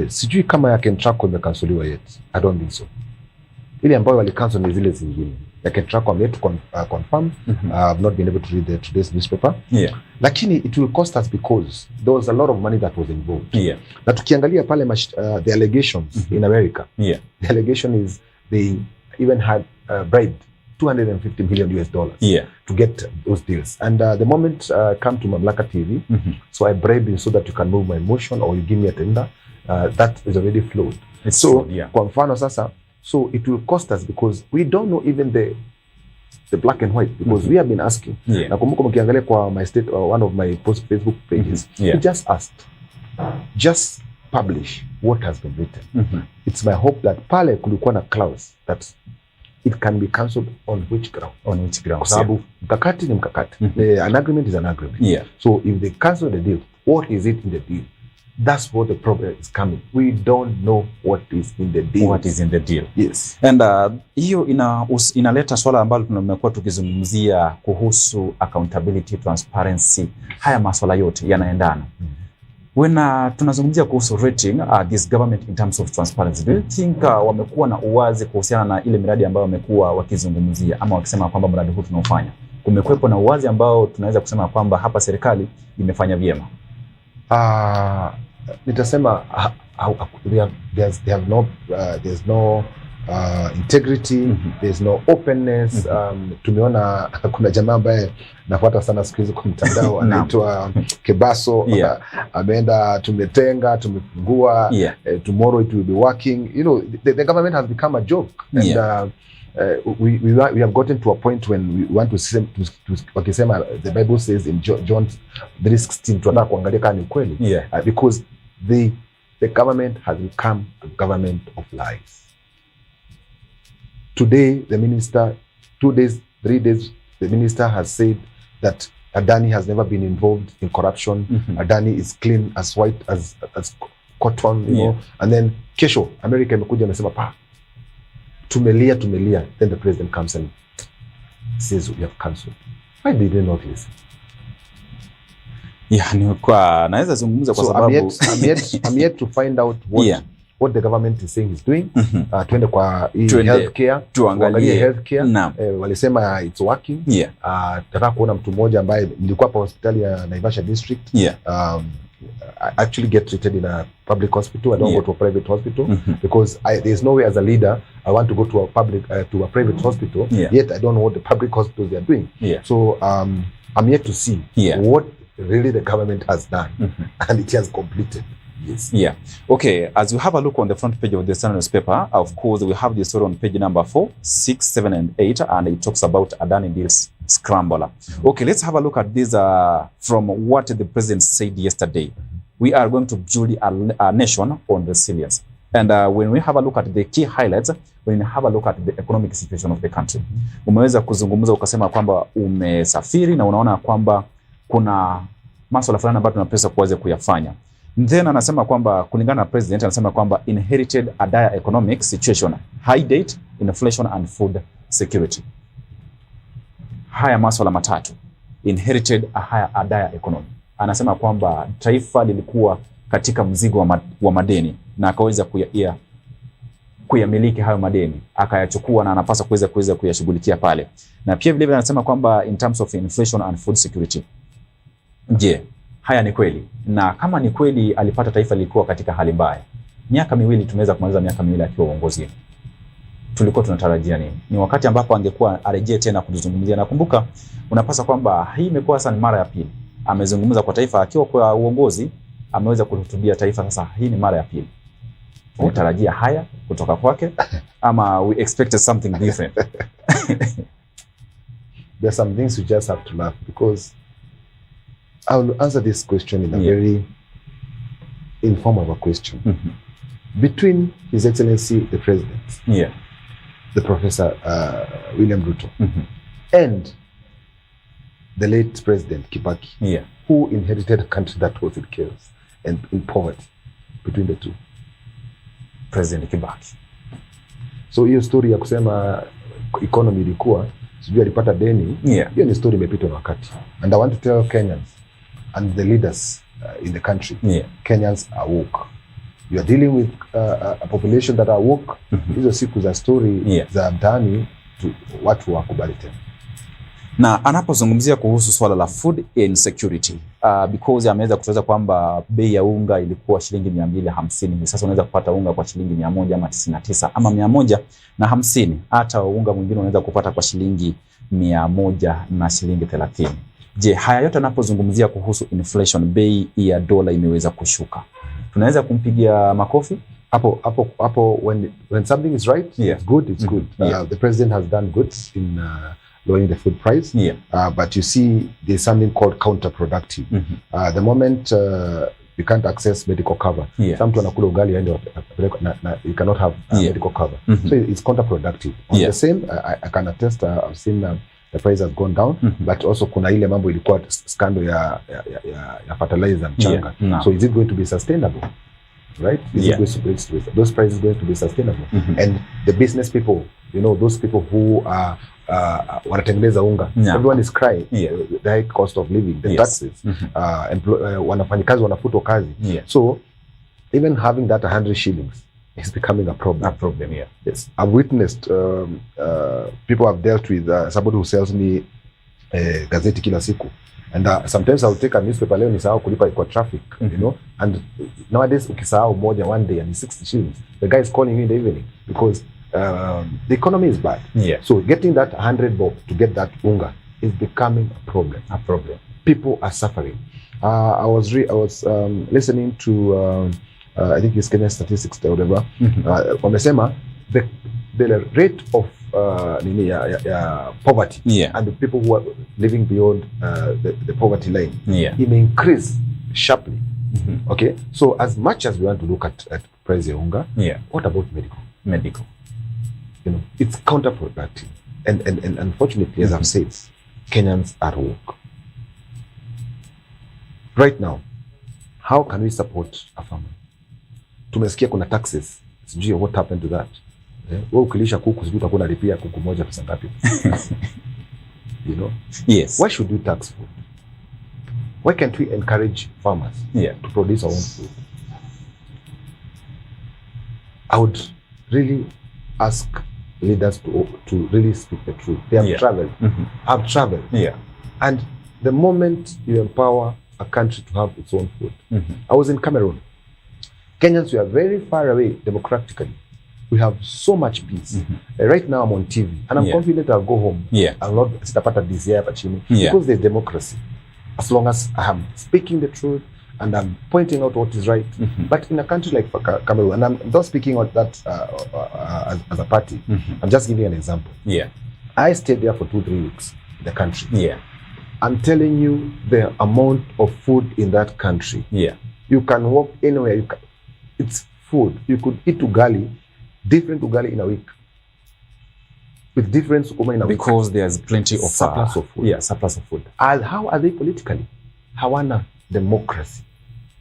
sijui kama ya Kentraco imekansoliwa yet. I don't think so. Ile ambayo walicancel ni zile zingine. Ya Kentraco I'm yet to confirm. I've not been able to read today's newspaper. Lakini it will cost us because there was a lot of money that was involved. Na tukiangalia pale the allegations in America. The allegation is they even had bribed $250 million to get those deals. And the moment come to Mamlaka TV, so I bribe you so that you can move my motion or you give me a tender, that is already flowed. So kwa mfano sasa, so it will cost us because we don't know even the black and white, because we have been asking. Nakumbuka mkiangalia kwa my state, one of my post Facebook pages, we just asked, just publish what has been written. It's my hope that pale kulikuwa na clause that it can be cancelled on which ground? On which ground? Kwa sababu mkakati ni mkakati. An agreement is an agreement. So if they cancel the deal, what is it in the deal? That's what the problem is coming. We don't know what is in the deal. What is in the deal? Yes. And hiyo inaleta swala ambalo tumekuwa tukizungumzia kuhusu accountability, transparency. Haya masuala yote yanaendana. When tunazungumzia kuhusu rating this government in terms of transparency, do you think wamekuwa na uwazi kuhusiana na ile miradi ambayo wamekuwa wakizungumzia ama wakisema kwamba mradi huu tunaofanya kumekuwepo na uwazi ambao tunaweza kusema kwamba hapa serikali imefanya vyema? Nitasema there's no integrity, there's no openness. Tumeona kuna jamaa ambaye nafuata sana siku hizi kwa mtandao anaitwa Kebaso, ameenda tumetenga, tumefungua, tomorrow it will be working. You know, the government has become a joke. And we have gotten to a point when we want to wakisema the Bible says in John 3:16 tunataka kuangalia kama ni kweli, because the government has become a government of lies. Today, the minister, 2 days, 3 days, the minister has said that Adani has never been involved in corruption. Adani is clean as white as cotton, you know. And then kesho America imekuja amesema tumelia. Then the president comes and says we have cancelled. Why did they not listen? Ni kwa naweza zungumza kwa sababu I'm yet to find out what the government is saying is doing. Tuende kwa healthcare, tuangalie healthcare. Walisema it's working. Nataka kuona mtu mmoja ambaye nilikuwa hapa hospitali ya Naivasha district. I actually get treated in a public hospital. I don't go to a private hospital because there's no way as a leader I want to go to a private hospital. Yet I don't know what the public hospitals they are doing. So I'm yet to see what really the government has done and it has completed. Okay, as we have a look on the front page of the Standard newspaper, of course we have the story on page number 4, 6, 7 and 8, and it talks about Adani deals scrambler. Okay, let's have a look at this from what the president said yesterday. We are going to build a nation on resilience. And when we have a look at the key highlights, when we have a look at the economic situation of the country, umeweza kuzungumza ukasema kwamba umesafiri na unaona kwamba kuna masuala fulani ambayo tunapaswa kuweza kuyafanya. Then anasema kwamba kulingana na president anasema kwamba inherited a dire economic situation, high debt, inflation and food security. Haya masuala matatu, inherited a dire economy. Anasema kwamba taifa lilikuwa katika mzigo wa madeni na akaweza kuyamiliki hayo madeni, akayachukua na anapaswa kuweza kuyashughulikia pale. Na pia vile anasema kwamba in terms of inflation and food security. Je, haya ni kweli? Na kama ni kweli alipata taifa lilikuwa katika hali mbaya. Miaka miwili tumeweza kumaliza miaka miwili akiwa uongozini. Tulikuwa tunatarajia nini? Ni wakati ambapo angekuwa arejee tena kuzungumzia. Nakumbuka unapasa kwamba hii imekuwa sana mara ya pili amezungumza kwa taifa akiwa kwa uongozi, ameweza kuhutubia taifa. Sasa hii ni mara ya pili. Unatarajia haya kutoka kwake ama we expected something different? There's some things we just have to laugh because I will answer this question in a very informal of a question. Between His Excellency the President, the Professor William Ruto, and the late President Kibaki, who inherited a country that was in chaos and in poverty, between the two? President Kibaki. So hiyo story ya kusema economy ilikuwa sijui alipata deni, hiyo ni story imepitwa na wakati. And I want to tell Kenyans and the leaders in the country, Kenyans are woke. You are dealing with a population that are woke. Hizo siku za story za mtaani watu wakubali tena. Na anapozungumzia kuhusu swala la food insecurity, because ameweza kutueleza kwamba bei ya unga ilikuwa shilingi 250, sasa unaweza kupata unga kwa shilingi 199 ama 150, hata unga mwingine unaweza kupata kwa shilingi 100 na shilingi 30. Je, haya yote anapozungumzia kuhusu inflation, bei ya dola imeweza kushuka, tunaweza kumpigia makofi hapo? When something is right, it's good, it's good. The president has done good in lowering the food price, but you see there's something called counterproductive. The moment you can't access medical cover, some mtu anakula ugali aende you cannot have medical cover, so it's counterproductive. On the same, I can attest, I've seen the price has gone down, but also kuna ile mambo ilikuwa scandal ya fertilizer mchanga. So is it going to be sustainable? Right? Is it going to be, those prices going to be sustainable? And the business people, you know, those people who are wanatengeneza unga. Everyone is crying. The high cost of living, the taxes. Wanafanyikazi wanafutwa kazi. So even having that 100 shillings is becoming a problem. Yes. I've witnessed people have dealt with somebody who sells me gazeti kila siku. And sometimes I'll take a newspaper leo nisahau kulipa kwa traffic, you know. And nowadays ukisahau moja one day and it's 60 shillings. The guy is calling me in the evening because the economy is bad. So getting that 100 bob to get that unga is becoming a problem. People are suffering. I was listening to I think it's Kenya statistics or whatever. Wamesema the rate of poverty and the people who are living beyond the poverty line, it may increase sharply. Okay, so as much as we want to look at price of unga, what about medical? You know, it's counterproductive, and unfortunately, as I've said, Kenyans are woke. Right now, how can we support a farmer? Tumesikia kuna taxes. Sijui what happened to that. Wewe ukilisha kuku sijui utakuwa unalipia kuku moja pesa ngapi? You know? Yes. Why should we tax food? Why can't we encourage farmers to produce our own food? I would really ask leaders to really speak the truth. They have traveled. I've traveled. And the moment you empower a country to have its own food. I was in Cameroon. Kenyans, we are very far away democratically. We have so much peace. Right now I'm on TV and I'm confident I'll go home. I'll not sitapata DCI hapa chini because there's democracy. As long as I am speaking the truth and I'm pointing out what is right. But in a country like Cameroon, and I'm not speaking on that as a party. I'm just giving an example. I stayed there for 2-3 weeks in the country. I'm telling you the amount of food in that country. You can walk anywhere. It's food. You could eat ugali, different ugali in a week. With different sukuma in a week. Because there's plenty of surplus of food. Surplus of food. And how are they politically? Hawana democracy.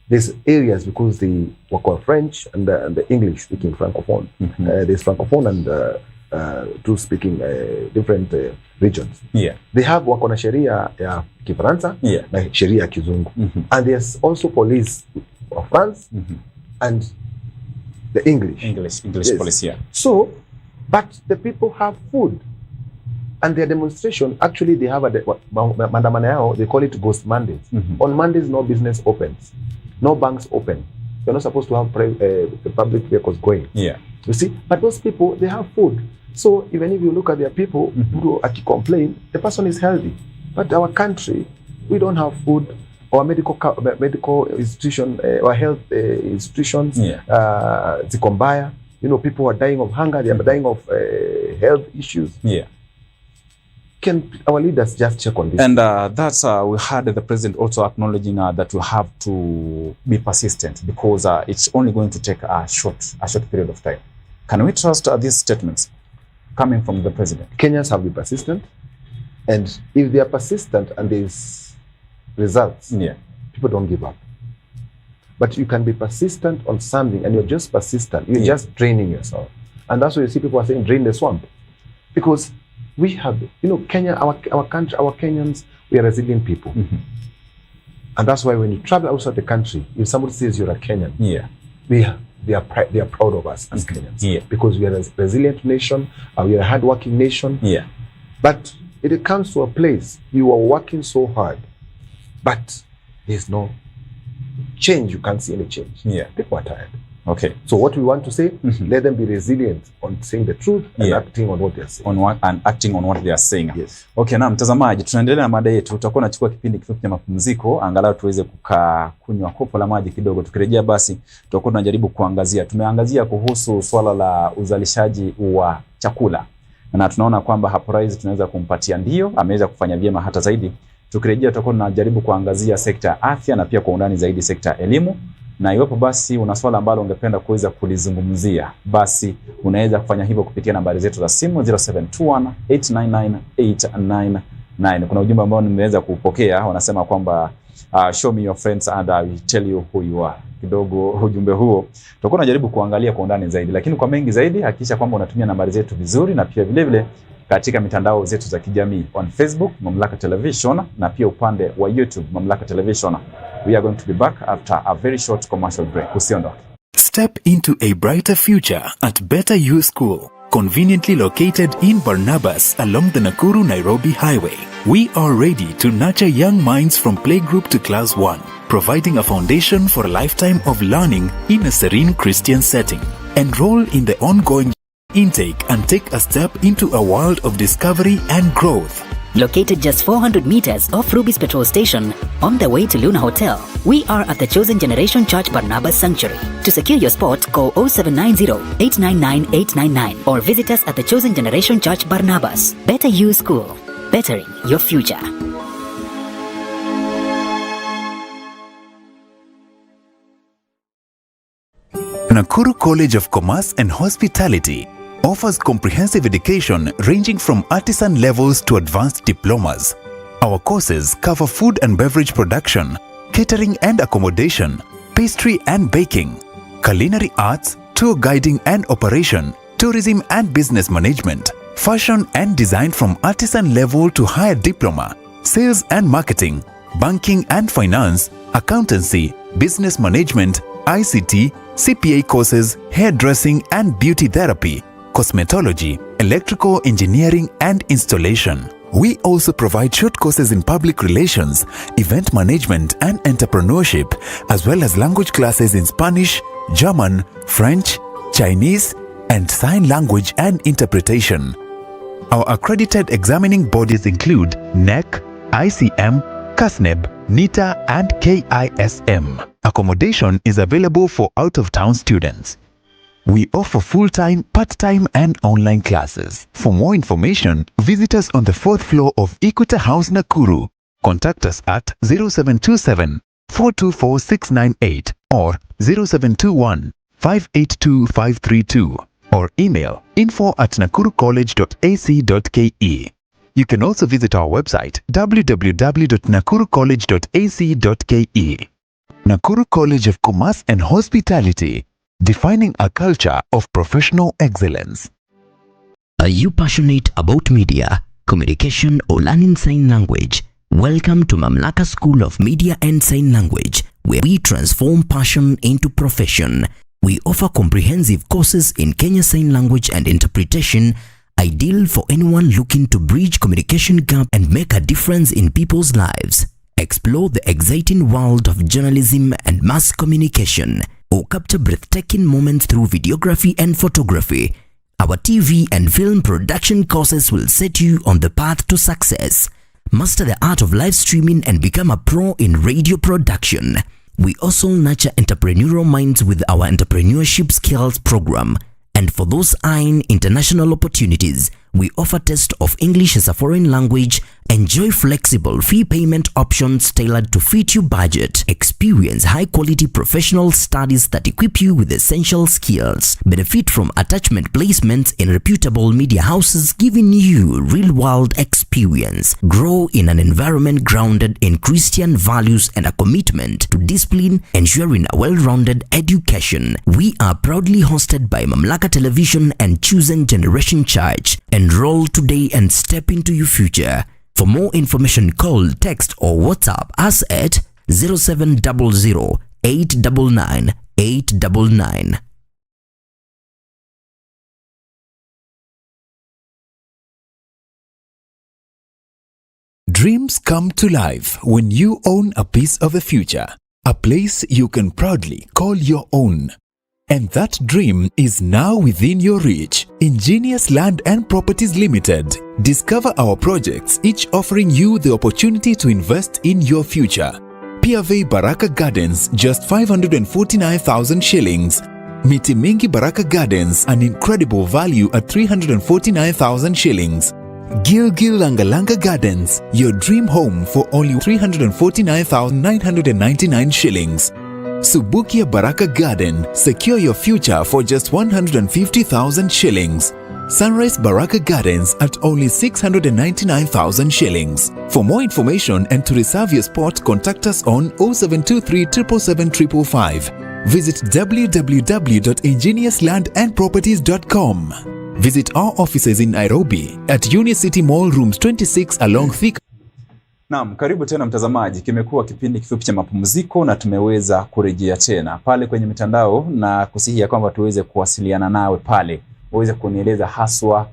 There's areas because they work on French and the English speaking Francophone. There's Francophone and two speaking different regions. They have work on a Sharia ya Kifaransa na Sharia ya Kizungu. And there's also police of France and the English police. So, but the people have food. And their demonstration, actually they have mandamana yao, they call it Ghost Mondays. On Mondays, no business opens. No banks open. You're not supposed to have public vehicles going. You see? But those people, they have food. So even if you look at their people who complain, the person is healthy. But our country, we don't have food. Our medical institution, our health institutions, ziko mbaya. You know, people are dying of hunger. They are dying of health issues. Can our leaders just check on this? And that's we had the president also acknowledging that we have to be persistent because it's only going to take a short period of time. Can we trust these statements coming from the president? Kenyans have been persistent, and if they are persistent and there's results, people don't give up. But you can be persistent on something and you're just persistent. You're just draining yourself. And that's why you see people are saying drain the swamp. Because we have, you know, Kenya, our country, our Kenyans, we are resilient people. And that's why when you travel outside the country, if somebody says you're a Kenyan, they are proud of us as Kenyans. Because we are a resilient nation, we are a hardworking nation. But it comes to a place, you are working so hard, but there's no change. You can't see any change. People are tired. Okay. So what we want to say, let them be resilient on saying the truth and acting on what they are saying. Acting on what they are saying. Yes. Okay, na mtazamaji, tunaendelea na mada yetu. Tutakuwa nachukua kipindi kifupi cha mapumziko, angalau tuweze kunywa kopo la maji kidogo. Tukirejea basi, tutakuwa tunajaribu kuangazia. Tumeangazia kuhusu swala la uzalishaji wa chakula. Na tunaona kwamba hapo rais tunaweza kumpatia ndio, ameweza kufanya vyema hata zaidi. Tukirejea tutakuwa tunajaribu kuangazia sekta ya afya na pia kwa undani zaidi sekta ya elimu. Na iwapo basi una swala ambalo ungependa kuweza kulizungumzia, basi unaweza kufanya hivyo kupitia nambari zetu za simu 0721899899. Kuna ujumbe ambao nimeweza kupokea, wanasema kwamba show me your friends and I will tell you who you are. Kidogo ujumbe huo tutakuwa tunajaribu kuangalia kwa undani zaidi, lakini kwa mengi zaidi hakikisha kwamba unatumia nambari zetu vizuri, na pia vile vile katika mitandao zetu za kijamii on Facebook Mamlaka Television na pia upande wa YouTube Mamlaka Television. We are going to be back after a very short commercial break. Usiondoke. Step into a brighter future at Better You School, conveniently located in Barnabas along the Nakuru-Nairobi Highway. We are ready to nurture young minds from playgroup to class 1, providing a foundation for a lifetime of learning in a serene Christian setting. Enroll in the ongoing intake and take a step into a world of discovery and growth. Located just 400 meters off Ruby's petrol station on the way to Luna Hotel, we are at the Chosen Generation Church Barnabas Sanctuary. To secure your spot, call 0790-899-899 or visit us at the Chosen Generation Church Barnabas. Better You School, bettering your future. Nakuru College of Commerce and Hospitality offers comprehensive education ranging from artisan levels to advanced diplomas. Our courses cover food and beverage production, catering and accommodation, pastry and baking, culinary arts, tour guiding and operation, tourism and business management, fashion and design from artisan level to higher diploma, sales and marketing, banking and finance, accountancy, business management, ICT, CPA courses, hairdressing and beauty therapy, cosmetology, electrical engineering and installation. We also provide short courses in public relations, event management and entrepreneurship, as well as language classes in Spanish, German, French, Chinese, and sign language and interpretation. Our accredited examining bodies include NEC, ICM, CASNEB, NITA, and KISM. Accommodation is available for out-of-town students. We offer full-time, part-time, and online classes. For more information, visit us on the 4th floor of Equator House, Nakuru. Contact us at 0727 424 698 or 0721 582 532 or email info@nakurucollege.ac.ke. You can also visit our website www.nakurucollege.ac.ke. Nakuru College of Commerce and Hospitality, defining a culture of professional excellence. Are you passionate about media, communication, or learning sign language? Welcome to Mamlaka School of Media and Sign Language, where we transform passion into profession. We offer comprehensive courses in Kenya Sign Language and Interpretation, ideal for anyone looking to bridge communication gap and make a difference in people's lives. Explore the exciting world of journalism and mass communication, or capture breathtaking moments through videography and photography. Our TV and film production courses will set you on the path to success. Master the art of live streaming and become a pro in radio production. We also nurture entrepreneurial minds with our entrepreneurship skills program. And for those eyeing international opportunities, we offer test of English as a foreign language. Enjoy flexible fee payment options tailored to fit your budget. Experience high-quality professional studies that equip you with essential skills. Benefit from attachment placements in reputable media houses, giving you real-world experience. Grow in an environment grounded in Christian values and a commitment to discipline, ensuring a well-rounded education. We are proudly hosted by Mamlaka Television and Chosen Generation Church. Enroll today and step into your future. For more information, call, text, or WhatsApp us at 0700 899 899. Dreams come to life when you own a piece of the future, a place you can proudly call your own. And that dream is now within your reach. Ingenious Land and Properties Limited. Discover our projects, each offering you the opportunity to invest in your future. Piave Baraka Gardens, just 549,000 shillings. Miti Mingi Baraka Gardens, an incredible value at 349,000 shillings. Gilgil Langalanga Gardens, your dream home for only 349,999 shillings. Subukia Baraka Garden, secure your future for just 150,000 shillings. Sunrise Baraka Gardens at only 699,000 shillings. For more information and to reserve your spot, contact us on 0723 777 555. Visit www.ingeniouslandandproperties.com. Visit our offices in Nairobi at Uni City Mall rooms 26 along Thika. Naam, karibu tena mtazamaji. Kimekuwa kipindi kifupi cha mapumziko na tumeweza kurejea tena pale kwenye mitandao na kusihi kwamba tuweze kuwasiliana nawe pale. Uweze kunieleza haswa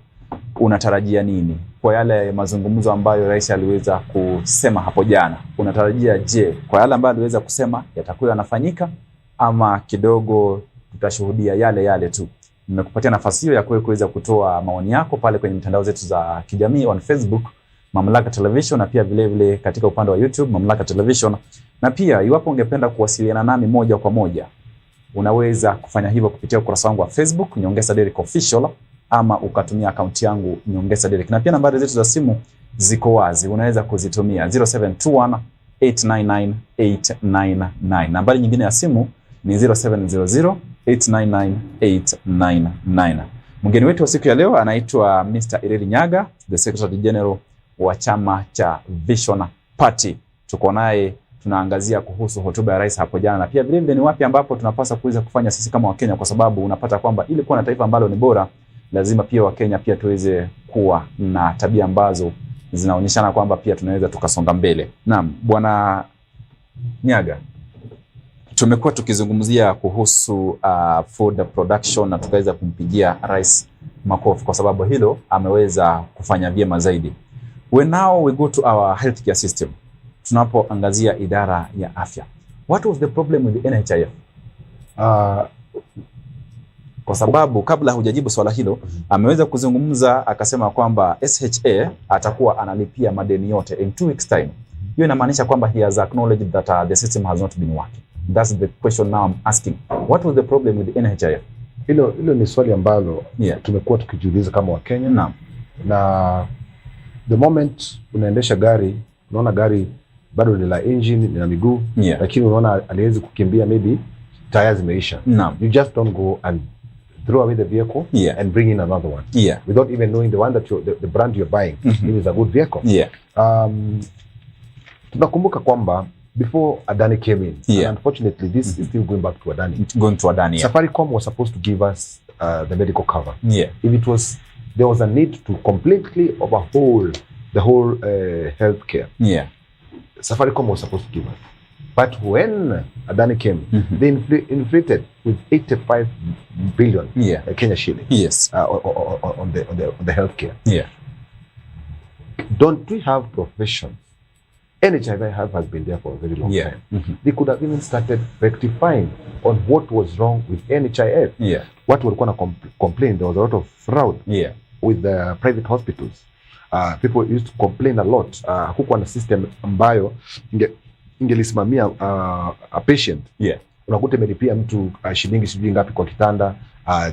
unatarajia nini kwa yale mazungumzo ambayo rais aliweza kusema hapo jana. Unatarajia je, kwa yale ambayo aliweza kusema yatakuwa yanafanyika ama kidogo tutashuhudia yale tu? Nimekupatia nafasi hiyo ya kuweza kutoa maoni yako pale kwenye mitandao zetu za kijamii on Facebook Mamlaka Television, na pia vile katika upande wa YouTube Mamlaka Television. Na pia iwapo ungependa kuwasiliana nami moja kwa moja, unaweza kufanya hivyo kupitia ukurasa wangu wa Facebook Nyongesa Derrick Official, ama ukatumia akaunti yangu Nyongesa Derrick. Na pia nambari zetu za simu ziko wazi, unaweza kuzitumia 0721 899 899. Nambari nyingine ya simu ni 0700 899 899. Mgeni wetu wa siku ya leo anaitwa Mr. Ireri Nyaga, the Secretary General wa chama cha Vision Party. Tuko naye tunaangazia kuhusu hotuba ya rais hapo jana, na pia vile ni wapi ambapo tunapaswa kuweza kufanya sisi kama Wakenya, kwa sababu unapata kwamba ili kuwa na taifa ambalo ni bora lazima pia Wakenya pia tuweze kuwa na tabia ambazo zinaonyeshana kwamba pia tunaweza tukasonga mbele. Naam, Bwana Nyaga, tumekuwa tukizungumzia kuhusu food production na tukaweza kumpigia rais makofi kwa sababu hilo ameweza kufanya vyema zaidi. Now we go to our healthcare system. Tunapoangazia idara ya afya, what was the problem with the NHIF? Kwa sababu kabla hujajibu swala hilo, ameweza kuzungumza akasema kwamba SHA atakuwa analipia madeni yote in 2 weeks time. Hiyo inamaanisha kwamba he has acknowledged that the system has not been working. That's the question now I'm asking. What was the problem with the NHIF? Hilo ni swali ambalo tumekuwa tukijiuliza kama Wakenya. Na the moment unaendesha gari, unaona gari bado ni la engine, ni la miguu, lakini unaona aliwezi kukimbia, maybe tires zimeisha. You just don't go and throw away the vehicle and bring in another one without even knowing the one that the brand you're buying is a good vehicle. Tunakumbuka kwamba before Adani came in, and unfortunately this is still going back to Adani. Going to Adani. Safaricom was supposed to give us the medical cover. If there was a need to completely overhaul the whole healthcare. Safaricom was supposed to give us. But when Adani came, they inflated with 85 billion Kenya shilling on the healthcare. Don't we have professions? NHIF has been there for a very long time. They could have even started rectifying on what was wrong with NHIF. What walikuwa na complain, there was a lot of fraud with the private hospitals. People used to complain a lot. Hukuwa na system ambayo ingelisimamia a patient. Unakuta imelipia mtu shilingi ngapi kwa kitanda.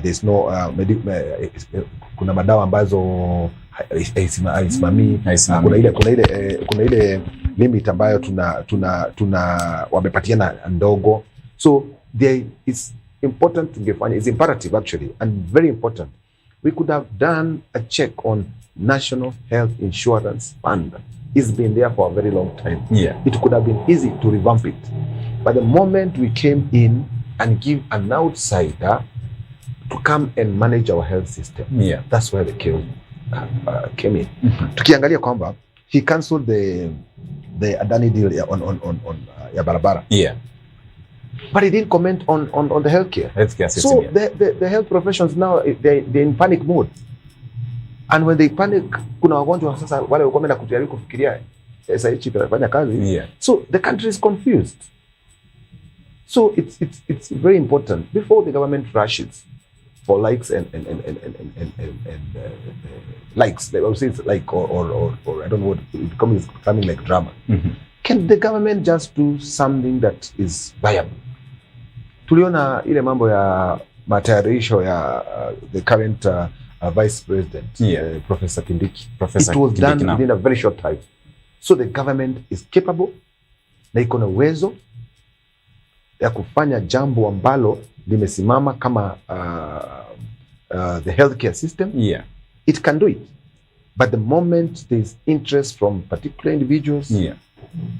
There's no kuna madawa ambazo haisimamii. Kuna ile limit ambayo tuna wamepatiana ndogo. So it's important to give, it's imperative actually and very important. We could have done a check on National Health Insurance Fund. It's been there for a very long time. It could have been easy to revamp it. But the moment we came in and give an outsider to come and manage our health system, that's where the chaos came in. Tukiangalia kwamba he cancelled the Adani deal on ya barabara. But he didn't comment on the healthcare system. So the health professions now they're in panic mode. And when they panic, kuna wagonjwa sasa wale walikuwa wameenda kujaribu kufikiria SHA itafanya kazi. So the country is confused. So it's very important before the government rushes for likes and likes. I would say it's like or I don't know what it becomes something like drama. Can the government just do something that is viable? Tuliona ile mambo ya matayarisho ya the current Vice President, Professor Kindiki. It was done within a very short time. So the government is capable na iko na uwezo ya kufanya jambo ambalo limesimama kama the healthcare system. It can do it. But the moment there is interest from particular individuals,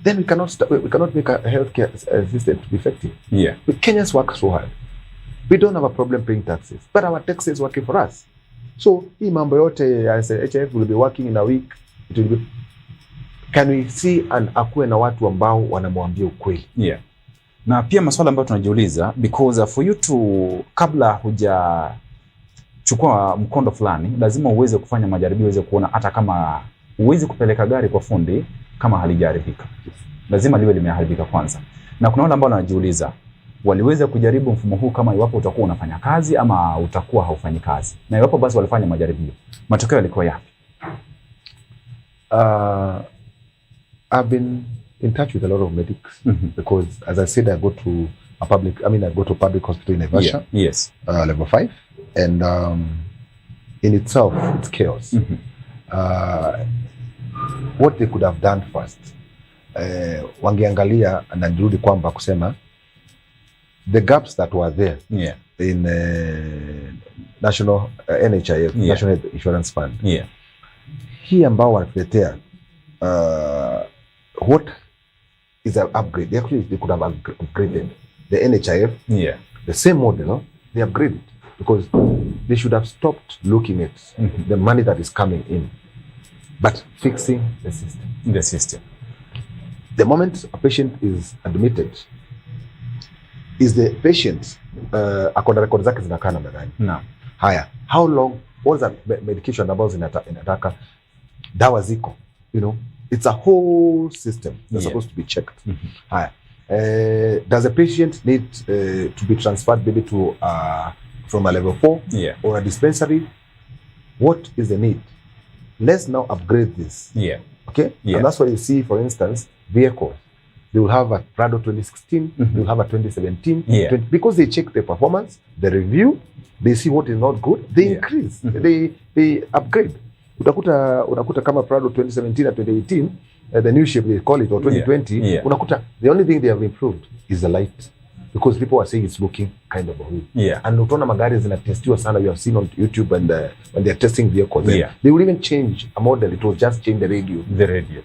then we cannot make a healthcare system to be effective. But Kenyans work so hard. We don't have a problem paying taxes, but our taxes working for us. So hii mambo yote as HIF will be working in a week, it will be, can we see and akuwe na watu ambao wanamwambia ukweli. Yeah. Na pia maswala ambayo tunajiuliza, because for you to, kabla huja chukua mkondo fulani, lazima uweze kufanya majaribio, uweze kuona hata kama uweze kupeleka gari kwa fundi kama halijaharibika. Lazima liwe limeharibika kwanza. Na kuna wale ambao wanajiuliza, waliweza kujaribu mfumo huu kama iwapo utakuwa unafanya kazi ama utakuwa haufanyi kazi. Na iwapo basi walifanya majaribio, matokeo yalikuwa yapi? I've been in touch with a lot of medics because, as I said, I go to public hospital in Naivasha, yes, level 5, and in itself, it's chaos. What they could have done first, wangeangalia na nirudi kwamba kusema the gaps that were there in national NHIF, National Health Insurance Fund. Hii ambao wanatuletea what is an upgrade? Actually, they could have upgraded the NHIF, the same model, they upgraded because they should have stopped looking at the money that is coming in, but fixing the system. The system. The moment a patient is admitted, is the patient akona record zake zinakaa namna gani? No. Haya, how long, what is the medication ambazo inataka, dawa ziko, you know, it's a whole system that's supposed to be checked. Haya, does a patient need to be transferred maybe to from a level 4 or a dispensary? What is the need? Let's now upgrade this. Okay? And that's why you see, for instance, vehicles. They will have a Prado 2016, they will have a 2017, because they check the performance, the review, they see what is not good, they increase, they upgrade. Unakuta kama Prado 2017 and 2018, the new shape they call it, or 2020, unakuta the only thing they have improved is the light, because people are saying it's looking kind of away. And utaona magari zinatestiwa sana, you have seen on YouTube and when they are testing vehicles, they will even change a model, it will just change the radio.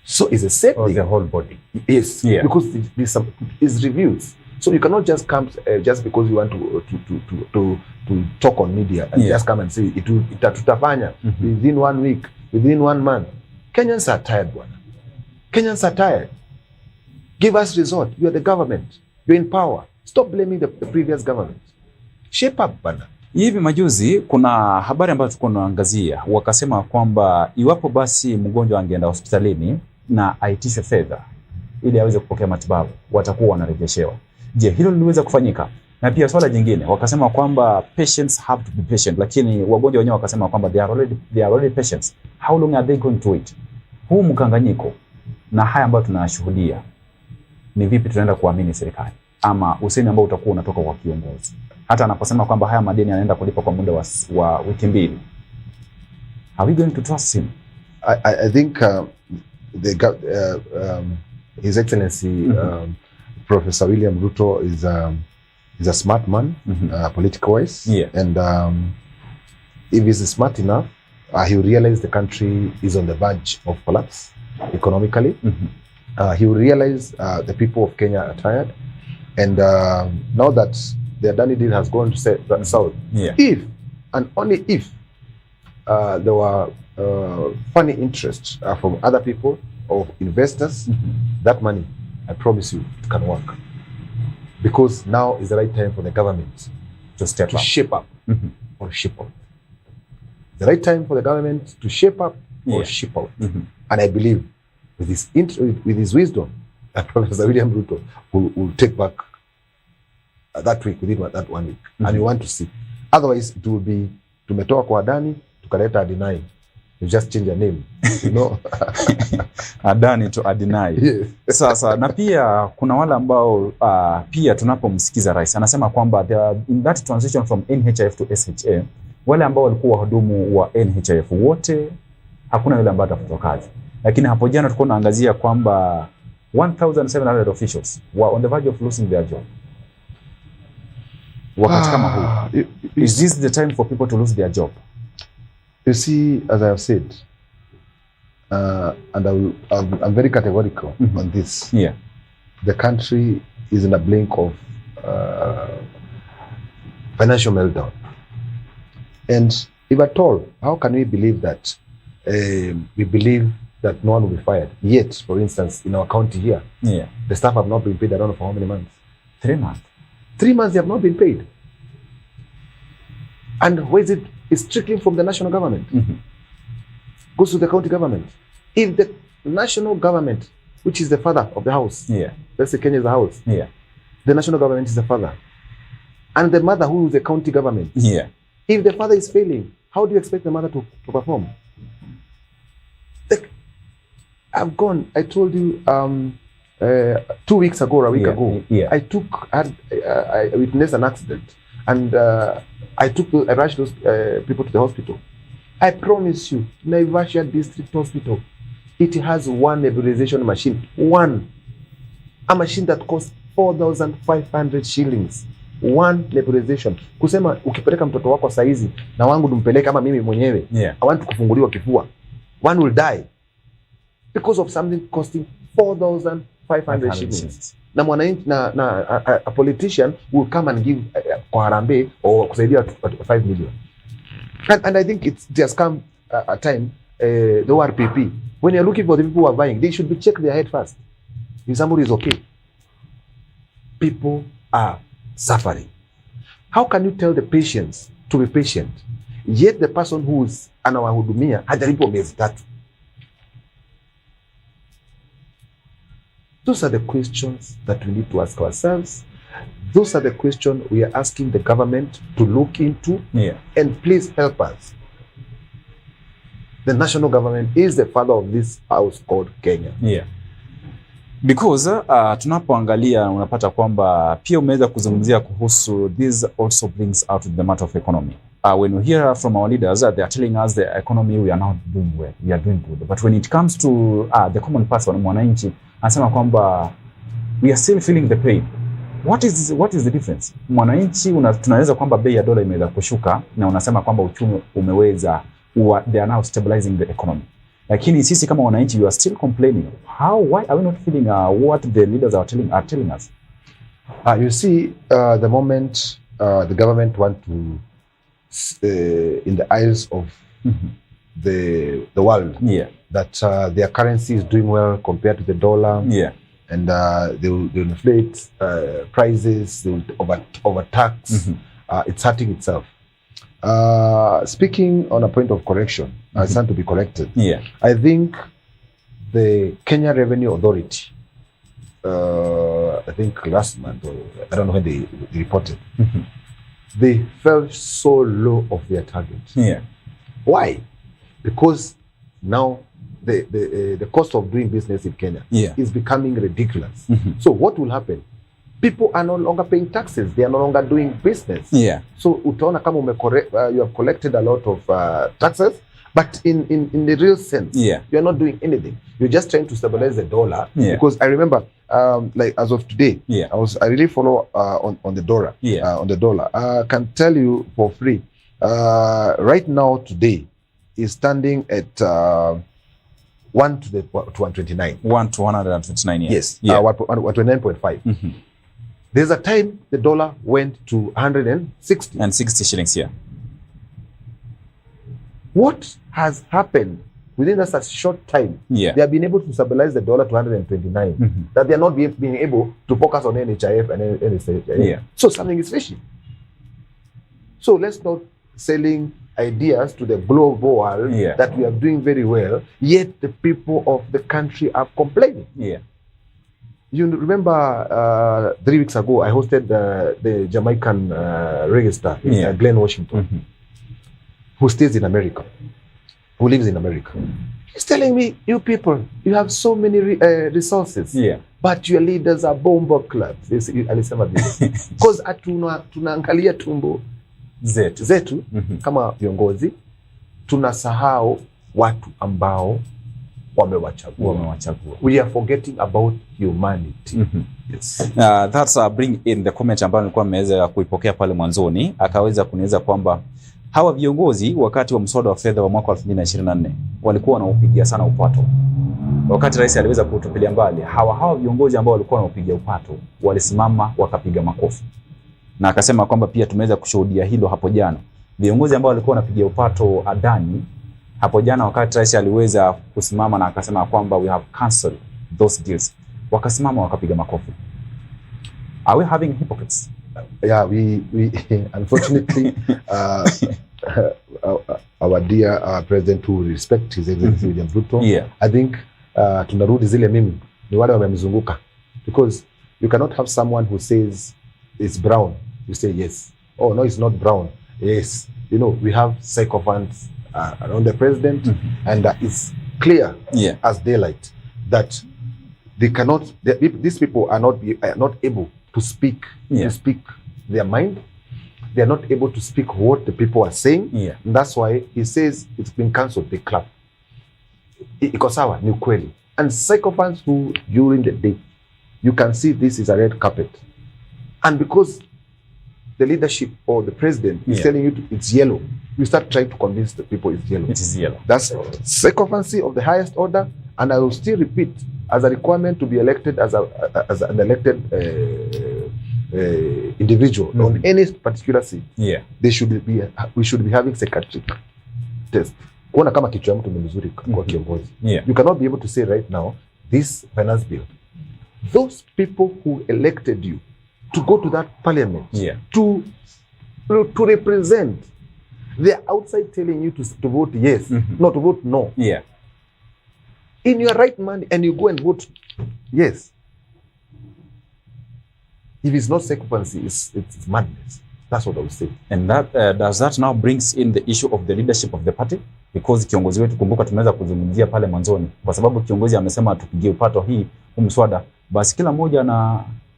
So it's the same thing. The whole body. Yes, because it's reviews. So you cannot just come just because you want to talk on media and just come and say itatutafanya within 1 week, within 1 month. Kenyans are tired, bwana. Kenyans are tired. Give us result. You are the government. You're in power. Stop blaming the previous government. Shape up, bwana. Hivi majuzi kuna habari ambayo tulikuwa tunaangazia, wakasema kwamba iwapo basi mgonjwa angeenda hospitalini na aitishe fedha ili aweze kupokea matibabu, watakuwa wanarejeshewa. Je, hilo liliweza kufanyika? Na pia swala jingine, wakasema kwamba patients have to be patient, lakini wagonjwa wenyewe wakasema kwamba they are already patients. How long are they going to wait? Huu mkanganyiko na haya ambayo tunashuhudia, ni vipi tunaenda kuamini serikali ama usemi ambao utakuwa unatoka kwa kiongozi? Hata anaposema kwamba haya madeni yanaenda kulipa kwa muda wa wiki 2. Are we going to trust him? I think His Excellency Professor William Ruto is a smart man, political wise, and if he's smart enough, he will realize the country is on the verge of collapse economically. He will realize the people of Kenya are tired, and now that the Adani deal has gone to south, if and only if there were funny interest from other people or investors, that money, I promise you, it can work. Because now is the right time for the government to shape up or ship out. The right time for the government to shape up or ship out. And I believe with his wisdom, that Professor William Ruto will take back that week, within that 1 week. And you want to see. Otherwise, it will be tumetoka kwa Adani, tukaleta Adinai. You just change your name, you know. Adani to Adinai. Yes. Sasa na pia kuna wale ambao pia tunapomsikiza rais anasema kwamba in that transition from NHIF to SHA, wale ambao walikuwa wahudumu wa NHIF wote hakuna yule ambaye atafutwa kazi. Lakini hapo jana tulikuwa tunaangazia kwamba 1700 officials were on the verge of losing their job. Wakati kama huu, is this the time for people to lose their job? You see, as I have said, and I'm very categorical on this. The country is in a blink of financial meltdown. And If at all, how can we believe that we believe that no one will be fired? Yet, for instance, in our county here, the staff have not been paid. I don't know for how many months. 3 months. 3 months they have not been paid. And where is it? It's trickling from the national government. Goes to the county government. If the national government, which is the father of the house, let's say Kenya is the house, the national government is the father, and the mother who is the county government. If the father is failing, how do you expect the mother to perform? Like, I've gone, I told you 2 weeks ago or a week ago, I witnessed an accident, and I rushed those people to the hospital. I promise you, Naivasha District Hospital, it has one nebulization machine. A machine that costs 4,500 shillings. One nebulization. Kusema ukipeleka mtoto wako saizi na wangu dumpeleke kama mimi mwenyewe. I want kufunguliwa kifua. One will die because of something costing 4,500 shillings. Na mwananchi a politician will come and give kwa harambee or kusaidia 5 million. And I think it has come a time, the ORPP, when you're looking for the people who are buying, they should be checked their head first. If somebody is okay. People are suffering. How can you tell the patients to be patient, yet the person who is anawahudumia hajalipo miezi 3? Those are the questions that we need to ask ourselves. Those are the questions we are asking the government to look into. And please help us. The national government is the father of this house called Kenya. Because tunapoangalia unapata kwamba pia umeweza kuzungumzia kuhusu this also brings out the matter of economy. When we hear from our leaders, they are telling us the economy we are not doing well, we are doing good. But when it comes to the common person, mwananchi, anasema kwamba we are still feeling the pain. What is the difference? Mwananchi tunaweza kwamba bei ya dola imeweza kushuka na unasema kwamba uchumi umeweza, they are now stabilizing the economy. Lakini sisi kama wananchi, you are still complaining. Why are we not feeling what the leaders are telling us? You see, the moment the government want to, in the eyes of the world, that their currency is doing well compared to the dollar, and they will inflate prices, they will overtax. It's hurting itself. Speaking on a point of correction, I stand to be corrected. I think the Kenya Revenue Authority, I think last month, or I don't know when they reported, they fell so low of their target. Why? Because now the cost of doing business in Kenya is becoming ridiculous. So what will happen? People are no longer paying taxes. They are no longer doing business. So utaona kama you have collected a lot of taxes, but in the real sense, you are not doing anything. You're just trying to stabilize the dollar. Because I remember, like as of today, I really follow on the dollar. On the dollar, I can tell you for free. Right now, today is standing at 1 to 129. 1 to 129. Yes. 129.5. There's a time the dollar went to 160. And 60 shillings, What has happened within just a short time? They have been able to stabilize the dollar to 129. That they are not being able to focus on NHIF and NSHIF. So something is fishy. So let's not selling ideas to the global world that we are doing very well, yet the people of the country are complaining. You remember 3 weeks ago, I hosted the Jamaican reggae star, Glenn Washington, who stays in America, who lives in America. He's telling me, you people, you have so many resources, but your leaders are bomber clubs. Because tunaangalia tumbo zetu kama viongozi, tunasahau watu ambao wamewachagua. We are forgetting about humanity. That's bring in the comment ambayo nilikuwa nimeweza kuipokea pale mwanzoni, akaweza kunieleza kwamba hawa viongozi wakati wa mswada wa fedha wa mwaka 2024 walikuwa wanaupigia sana upato. Wakati rais aliweza kutupilia mbali, hawa viongozi ambao walikuwa wanaupigia upato walisimama wakapiga makofi. Na akasema kwamba pia tumeweza kushuhudia hilo hapo jana. Viongozi ambao walikuwa wanapigia upato adani hapo jana wakati rais aliweza kusimama na akasema kwamba we have cancelled those deals, wakasimama wakapiga makofi. Are we having hypocrites? Yeah, we unfortunately our dear president, who respect his excellency William Ruto, I think tunarudi zile mimi ni wale wamemzunguka, because you cannot have someone who says it's brown, you say yes. Oh no, it's not brown. Yes, you know, we have sycophants around the president, and it's clear as daylight that they cannot. These people are not able to speak their mind. They are not able to speak what the people are saying. And that's why he says it's been cancelled. They clap. Iko sawa, ni ukweli. And sycophants who during the day, you can see this is a red carpet, and because the leadership or the president is telling you it's yellow, you start trying to convince the people it's yellow. It is yellow. That's sycophancy of the highest order. And I will still repeat, as a requirement to be elected as an elected individual on any particular seat, we should be having psychiatric test. Kuona kama kichwa mtu ni mzuri kwa kiongozi. You cannot be able to say right now, this finance bill, those people who elected you to go to that parliament, to represent, they are outside telling you to vote yes, not to vote no. In your right mind, and you go and vote yes. If it's not sycophancy, it's madness. That's what I would say. And that does that now brings in the issue of the leadership of the party? Because kiongozi wetu, kumbuka tumeweza kuzungumzia pale mwanzoni, kwa sababu kiongozi amesema tupigie upato hii mswada, basi kila mmoja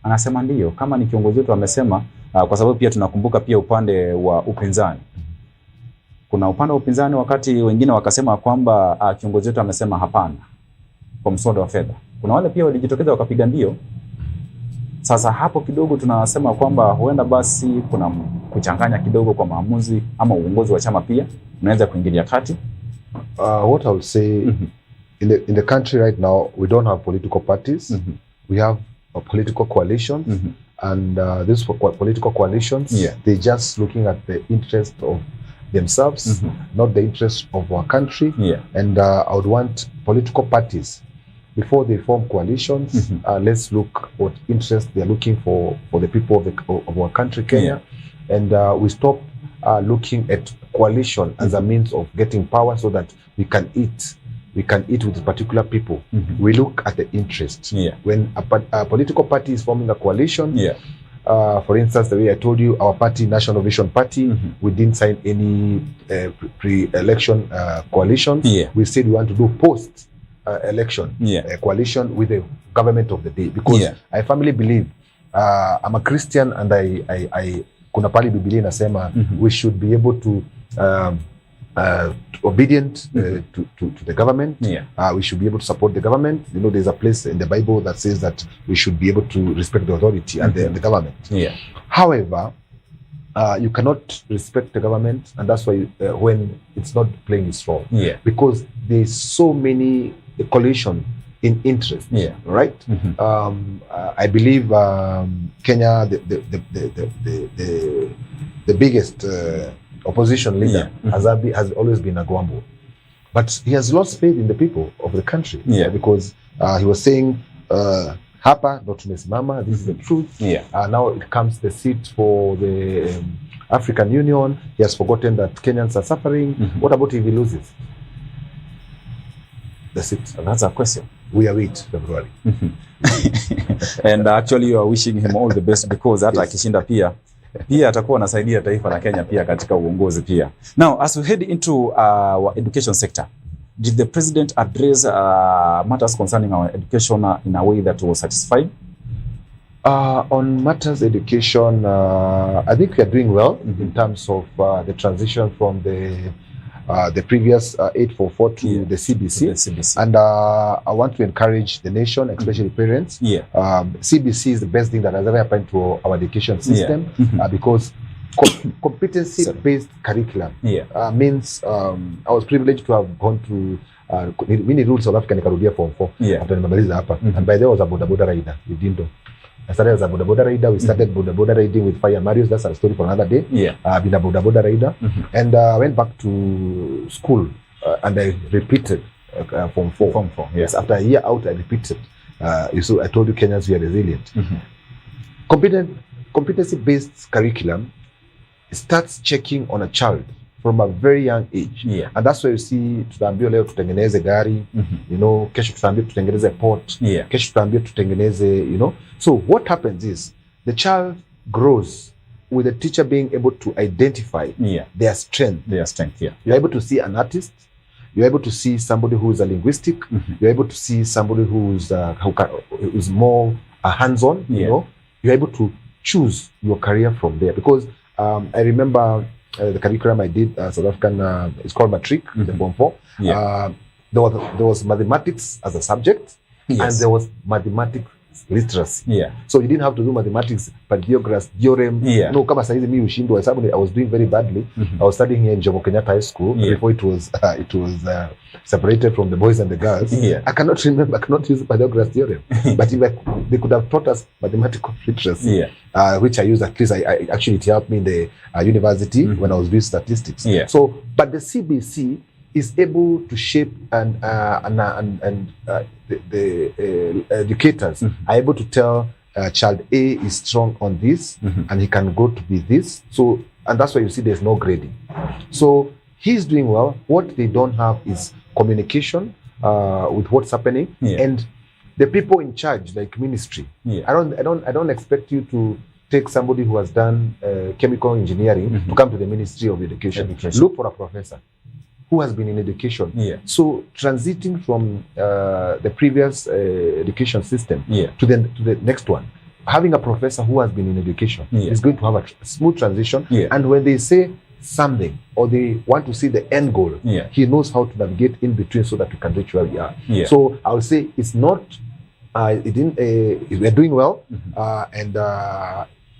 anasema ndio. Kama ni kiongozi wetu amesema, kwa sababu pia tunakumbuka pia upande wa upinzani. Kuna upande wa upinzani wakati wengine wakasema kwamba kiongozi wetu amesema hapana kwa mswada wa fedha. Kuna wale pia walijitokeza wakapiga ndio. Sasa hapo kidogo tunasema kwamba huenda basi kuna kuchanganya kidogo kwa maamuzi ama uongozi wa chama pia unaweza kuingilia kati. What I would say, in the country right now, we don't have political parties. We have political coalitions, and these political coalitions, they're just looking at the interest of themselves, not the interest of our country. And I would want political parties, before they form coalitions, let's look what interest they're looking for the people of our country, Kenya. And we stop looking at coalition as a means of getting power so that we can eat with particular people. We look at the interest. When a political party is forming a coalition, for instance, the way I told you, our party, National Vision Party, we didn't sign any pre-election coalitions. We said we want to do post-election coalition with the government of the day. Because I firmly believe, I'm a Christian, and I kuna pali Biblia inasema we should be able to obedient to the government. We should be able to support the government. You know, there's a place in the Bible that says that we should be able to respect the authority and the government. However, you cannot respect the government, and that's why when it's not playing its role, because there's so many collision in interest, right? I believe Kenya, the biggest opposition leader has always been Agwambo, but he has lost faith in the people of the country, because he was saying, hapa ndo tumesimama, this is the truth. Now it comes the seat for the African Union. He has forgotten that Kenyans are suffering. What about if he loses? That's it. That's a question. We await February. And actually you are wishing him all the best, because hata akishinda pia atakuwa anasaidia taifa la Kenya pia katika uongozi pia. Now, as we head into our education sector, did the president address matters concerning our education in a way that was satisfied? On matters education, I think we are doing well in terms of the transition from the previous 844 to the CBC. And I want to encourage the nation, especially parents. CBC is the best thing that has ever happened to our education system, because competency-based curriculum means I was privileged to have gone to many rules South Africa nikarudia form 4 after nimemaliza hapa, and by there was a boda rider, you didn't know. I started as a boda rider. We started boda riding with Fire Marius. That's a story for another day. Been a boda rider. And I went back to school and I repeated Form 4. Form 4, yes. After a year out, I repeated. So I told you Kenyans, we are resilient. Competency-based curriculum starts checking on a child from a very young age. And that's why you see tutaambiwa leo tutengeneze gari, you know, kesho tutaambiwa tutengeneze port, kesho tutaambiwa tutengeneze, you know. So what happens is the child grows with the teacher being able to identify their strength. You're able to see an artist, you're able to see somebody who is a linguistic, you're able to see somebody who's more hands-on, you know. You're able to choose your career from there. Because I remember the curriculum I did, South African, it's called Matric, the Form 4. There was mathematics as a subject, and there was mathematics literacy. So you didn't have to do mathematics, Pythagoras theorem. No, kama saizi mi ushindwa hesabu, I was doing very badly. I was studying here in Jomo Kenyatta High School before it was separated from the boys and the girls. I cannot use Pythagoras theorem. But if they could have taught us mathematical literacy, which I use, at least I actually, it helped me in the university when I was doing statistics. So, but the CBC is able to shape and the educators are able to tell child A is strong on this and he can go to be this. So, and that's why you see there's no grading. So he's doing well. What they don't have is communication with what's happening and the people in charge, like ministry. I don't expect you to take somebody who has done chemical engineering to come to the Ministry of Education. Look for a professor who has been in education. So transiting from the previous education system to the next one, having a professor who has been in education is going to have a smooth transition. And when they say something or they want to see the end goal, he knows how to navigate in between so that we can reach where we are. So I would say it's not, we're doing well, and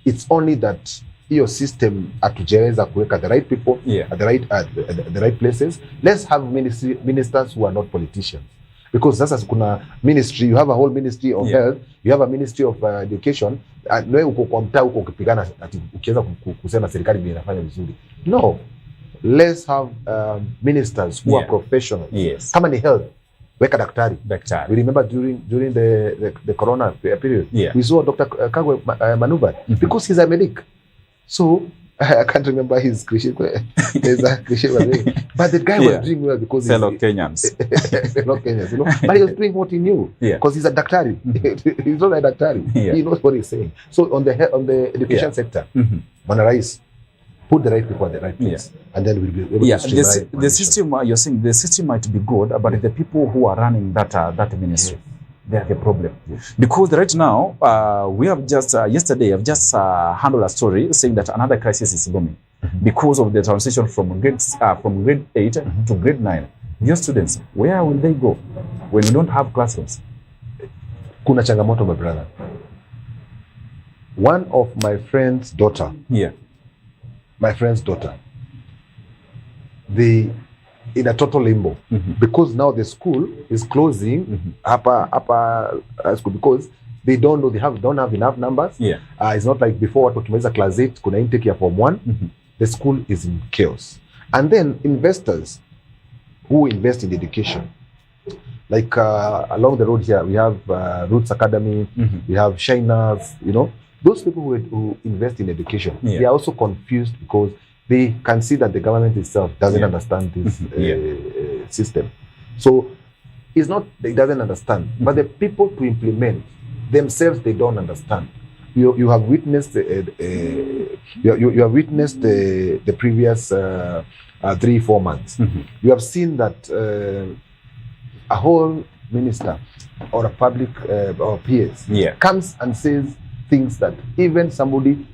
it's only that your system hatujaweza kuweka the right people at the right places. Let's have ministers who are not politicians, because sasa kuna ministry, you have a whole ministry of health, you have a ministry of education, and wewe uko kwa mtaa huko ukipigana ati ukianza kusema serikali inafanya vizuri. No, let's have ministers who are professional. Kama ni health, weka daktari. We remember during the corona period, we saw Dr. Kagwe maneuver because he's a medic. So I can't remember his cliche, but the guy was doing well because fellow Kenyans, you know. But he was doing what he knew because he's a daktari. He's not a daktari. He knows what he's saying. So on the education sector, Bwana Rais, put the right people at the right place, and then we'll be able to streamline the system. You're saying the system might be good, but the people who are running that ministry, they are the problem. Because right now, we have just, yesterday, I've just handled a story saying that another crisis is booming because of the transition from grade 8 to grade 9. Your students, where will they go when we don't have classrooms? Kuna changamoto, my brother. One of my friend's daughter, they in a total limbo because now the school is closing upper school because they don't know, don't have enough numbers. It's not like before what tumeweza class 8 kuna intake ya form 1. The school is in chaos. And then investors who invest in education, like along the road here we have Roots Academy, we have Shiners, you know, those people who invest in education, they are also confused because they can see that the government itself doesn't understand this system. So it's not they doesn't understand, but the people to implement themselves, they don't understand. You have witnessed you have witnessed the previous 3-4 months. You have seen that a whole minister or a public or peers comes and says things that even somebody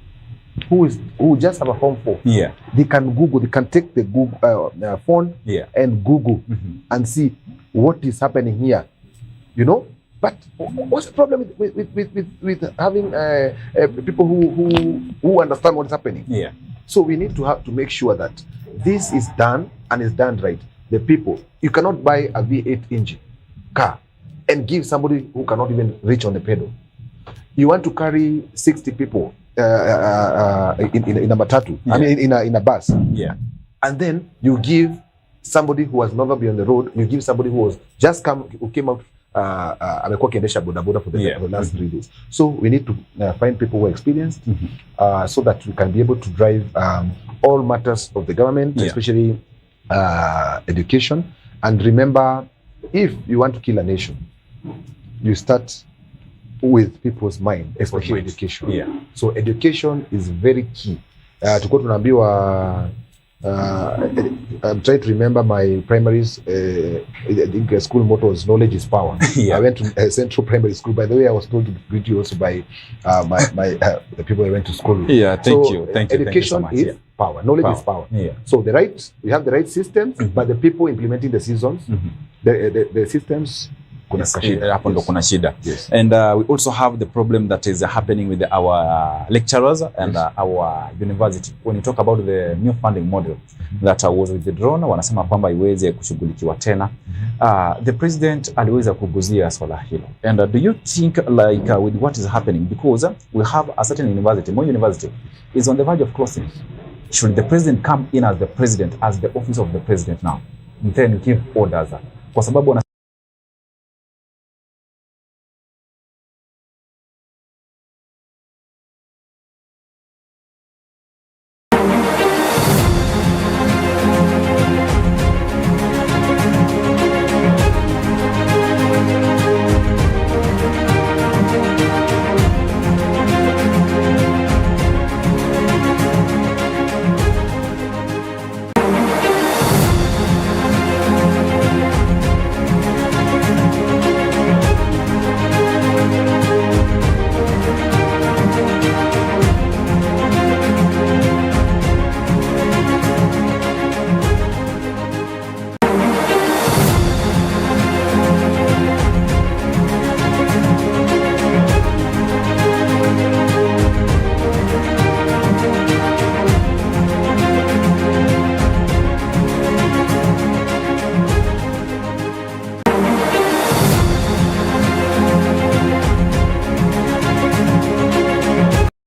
who just have a Form 4, they can Google, they can take the Google phone and Google and see what is happening here, you know. But what's the problem with having people who understand what is happening? So we need to have to make sure that this is done and is done right. The people, you cannot buy a V8 engine car and give somebody who cannot even reach on the pedal. you want to carry 60 people in a matatu, I mean in a bus, and then you give somebody who has never been on the road, you give somebody who came out amekuwa kiendesha bodaboda for the last 3 days. So we need to find people who are experienced, so that we can be able to drive all matters of the government, especially education. And remember, if you want to kill a nation, you start with people's mind, especially education. So education is very key. Tuko tunaambiwa, I'm trying to remember my primaries. I think school motto was knowledge is power. I went to Central Primary School. By the way, I was told to greet you also by the people I went to school with. Thank you. Education Thank you so is power. Knowledge is power. So we have the right systems, but the people implementing the systems, the systems. Hapo ndo kuna shida. And we also have the problem that is happening with our lecturers and our university. When you talk about the new funding model that was withdrawn, wanasema kwamba iweze kushughulikiwa tena. The president aliweza kuguzia swala hilo. And do you think like with what is happening, because we have a certain university, Moi University is on the verge of closing. Should the president come in as the president, as the office of the president now, and then give orders? Kwa sababu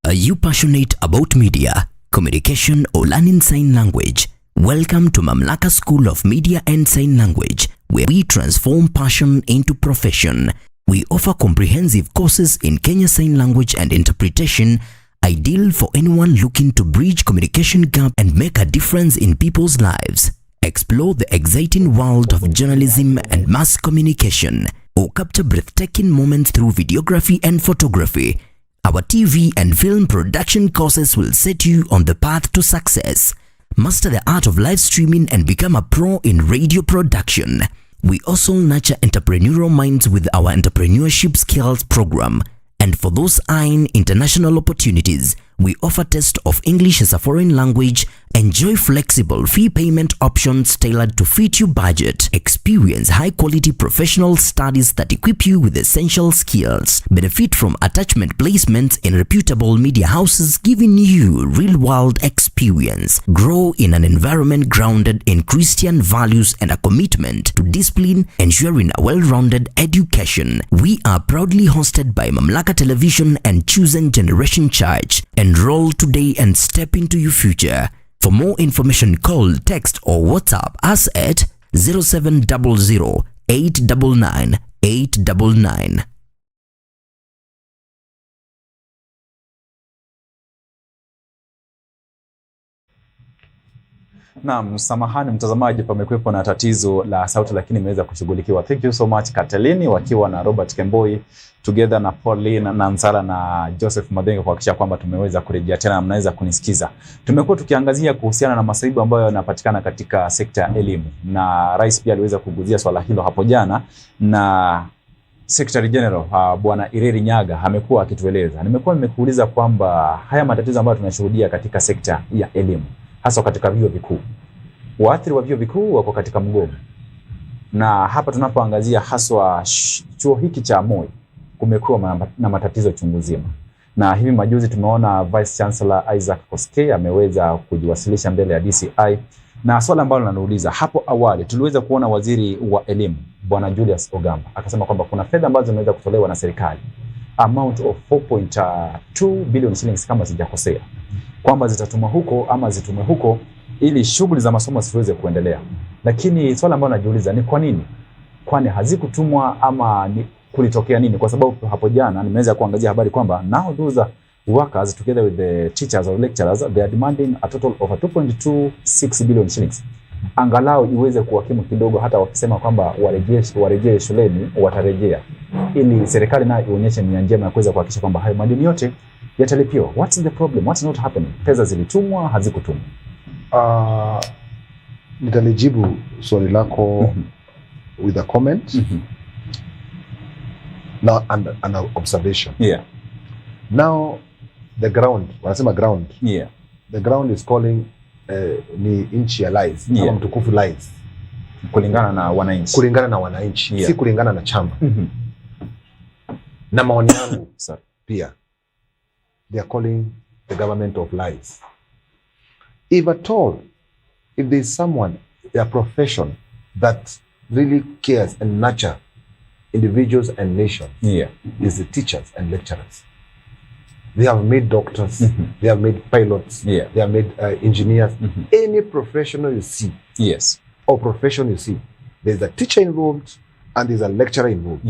Are you passionate about media, communication or learning sign language? Welcome to Mamlaka School of Media and Sign Language, where we transform passion into profession. We offer comprehensive courses in Kenya Sign Language and Interpretation, ideal for anyone looking to bridge communication gap and make a difference in people's lives. Explore the exciting world of journalism and mass communication, or capture breathtaking moments through videography and photography. Our TV and film production courses will set you on the path to success. Master the art of live streaming and become a pro in radio production. We also nurture entrepreneurial minds with our entrepreneurship skills program. And for those eyeing international opportunities, we offer test of English as a foreign language. Enjoy flexible fee payment options tailored to fit your budget. Experience high-quality professional studies that equip you with essential skills. Benefit from attachment placements in reputable media houses, giving you real-world experience. Grow in an environment grounded in Christian values and a commitment to discipline, ensuring a well-rounded education. We are proudly hosted by Mamlaka Television and Chosen Generation Church. Enroll today and step into your future. For more information, call, text or WhatsApp us at 0700 899 899. Naam, samahani mtazamaji, pamekuwepo na tatizo la sauti lakini imeweza kushughulikiwa. Thank you so much Katelini wakiwa na Robert Kemboi together na Pauline na Nsala na Joseph Madenga kuhakikisha kwamba tumeweza kurejea tena na mnaweza kunisikiza. Tumekuwa tukiangazia kuhusiana na masaibu ambayo yanapatikana katika sekta ya elimu, na rais pia aliweza kuguzia swala hilo hapo jana, na Secretary General Bwana Ireri Nyaga amekuwa akitueleza. Nimekuuliza kwamba haya matatizo ambayo tunashuhudia katika sekta ya elimu, hasa katika vyuo vikuu, waathiri wa vyuo vikuu wako katika mgomo. Na hapa tunapoangazia haswa chuo hiki cha Moi, kumekuwa na matatizo chungu nzima. Na hivi majuzi tumeona Vice Chancellor Isaac Koskei ameweza kujiwasilisha mbele ya DCI. Na swala ambalo nanuuliza, hapo awali tuliweza kuona waziri wa elimu Bwana Julius Ogamba akasema kwamba kuna fedha ambazo zimeweza kutolewa na serikali amount of 4.2 billion shillings kama sijakosea, kwamba zitatumwa huko ama zitumwe huko ili shughuli za masomo ziweze kuendelea. Lakini swala ambalo najiuliza ni kwa nini? Kwani hazikutumwa ama ni kulitokea nini? Kwa sababu hapo jana nimeweza kuangazia habari kwamba now those workers together with the teachers or lecturers, they are demanding a total of 2.26 billion shillings. Angalau iweze kuwakimu kidogo, hata wakisema kwamba warejee shuleni watarejea, ili serikali nayo ionyeshe nia njema ya kuweza kuhakikisha kwamba hayo madeni yote yatalipiwa. What's the problem? What's not happening? Pesa zilitumwa, hazikutumwa? Nitalijibu swali lako with a comment now and an observation. Yeah. Now the ground, wanasema ground. Yeah. The ground is calling ni inchi ya lies, ama mtukufu lies. Kulingana na wananchi. Kulingana na wananchi, si kulingana na chama. Na maoni yangu pia, they are calling the government of lies. If at all, if there is someone, a profession that really cares and nurture individuals and nations, is the teachers and lecturers. They have made doctors, they have made pilots, they have made engineers. Any professional you see, or profession you see, there's a teacher involved and there's a lecturer involved.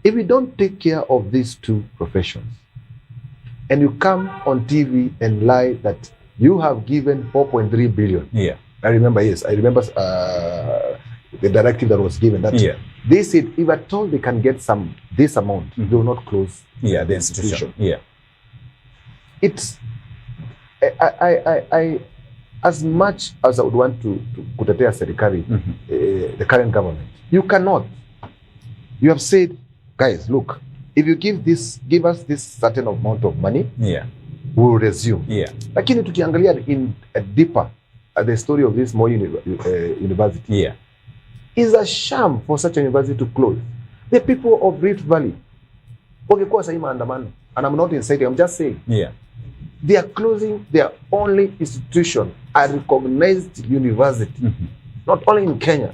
If we don't take care of these two professions, and you come on TV and lie that you have given 4.3 billion. I remember the directive that was given. That they said if at all they can get this amount, they will not close the institution. It's I as much as I would want to kutetea serikali, the current government, you cannot. You have said, guys, look, if you give us this certain amount of money, we will resume. Lakini tukiangalia in a deeper the story of this Moi university, is a sham for such a university to close. The people of Rift Valley, wangekuwa sasa maandamano, and I'm not inciting, I'm just saying, they are closing their only institution, a recognized university, not only in Kenya,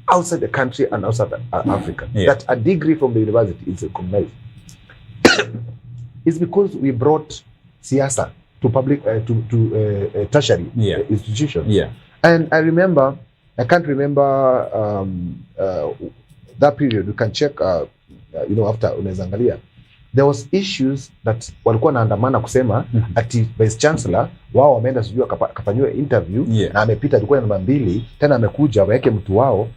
outside the country and outside Africa, that a degree from the university is recognized. It's because we brought siasa to public, to tertiary institutions. And I remember, I can't remember that period. You can check, after unazangalia, there was issues that walikuwa naandamana kusema ati vice chancellor wao wameenda sijui akafanywa interview na amepita, alikuwa namba 2 tena amekuja waweke mtu wao.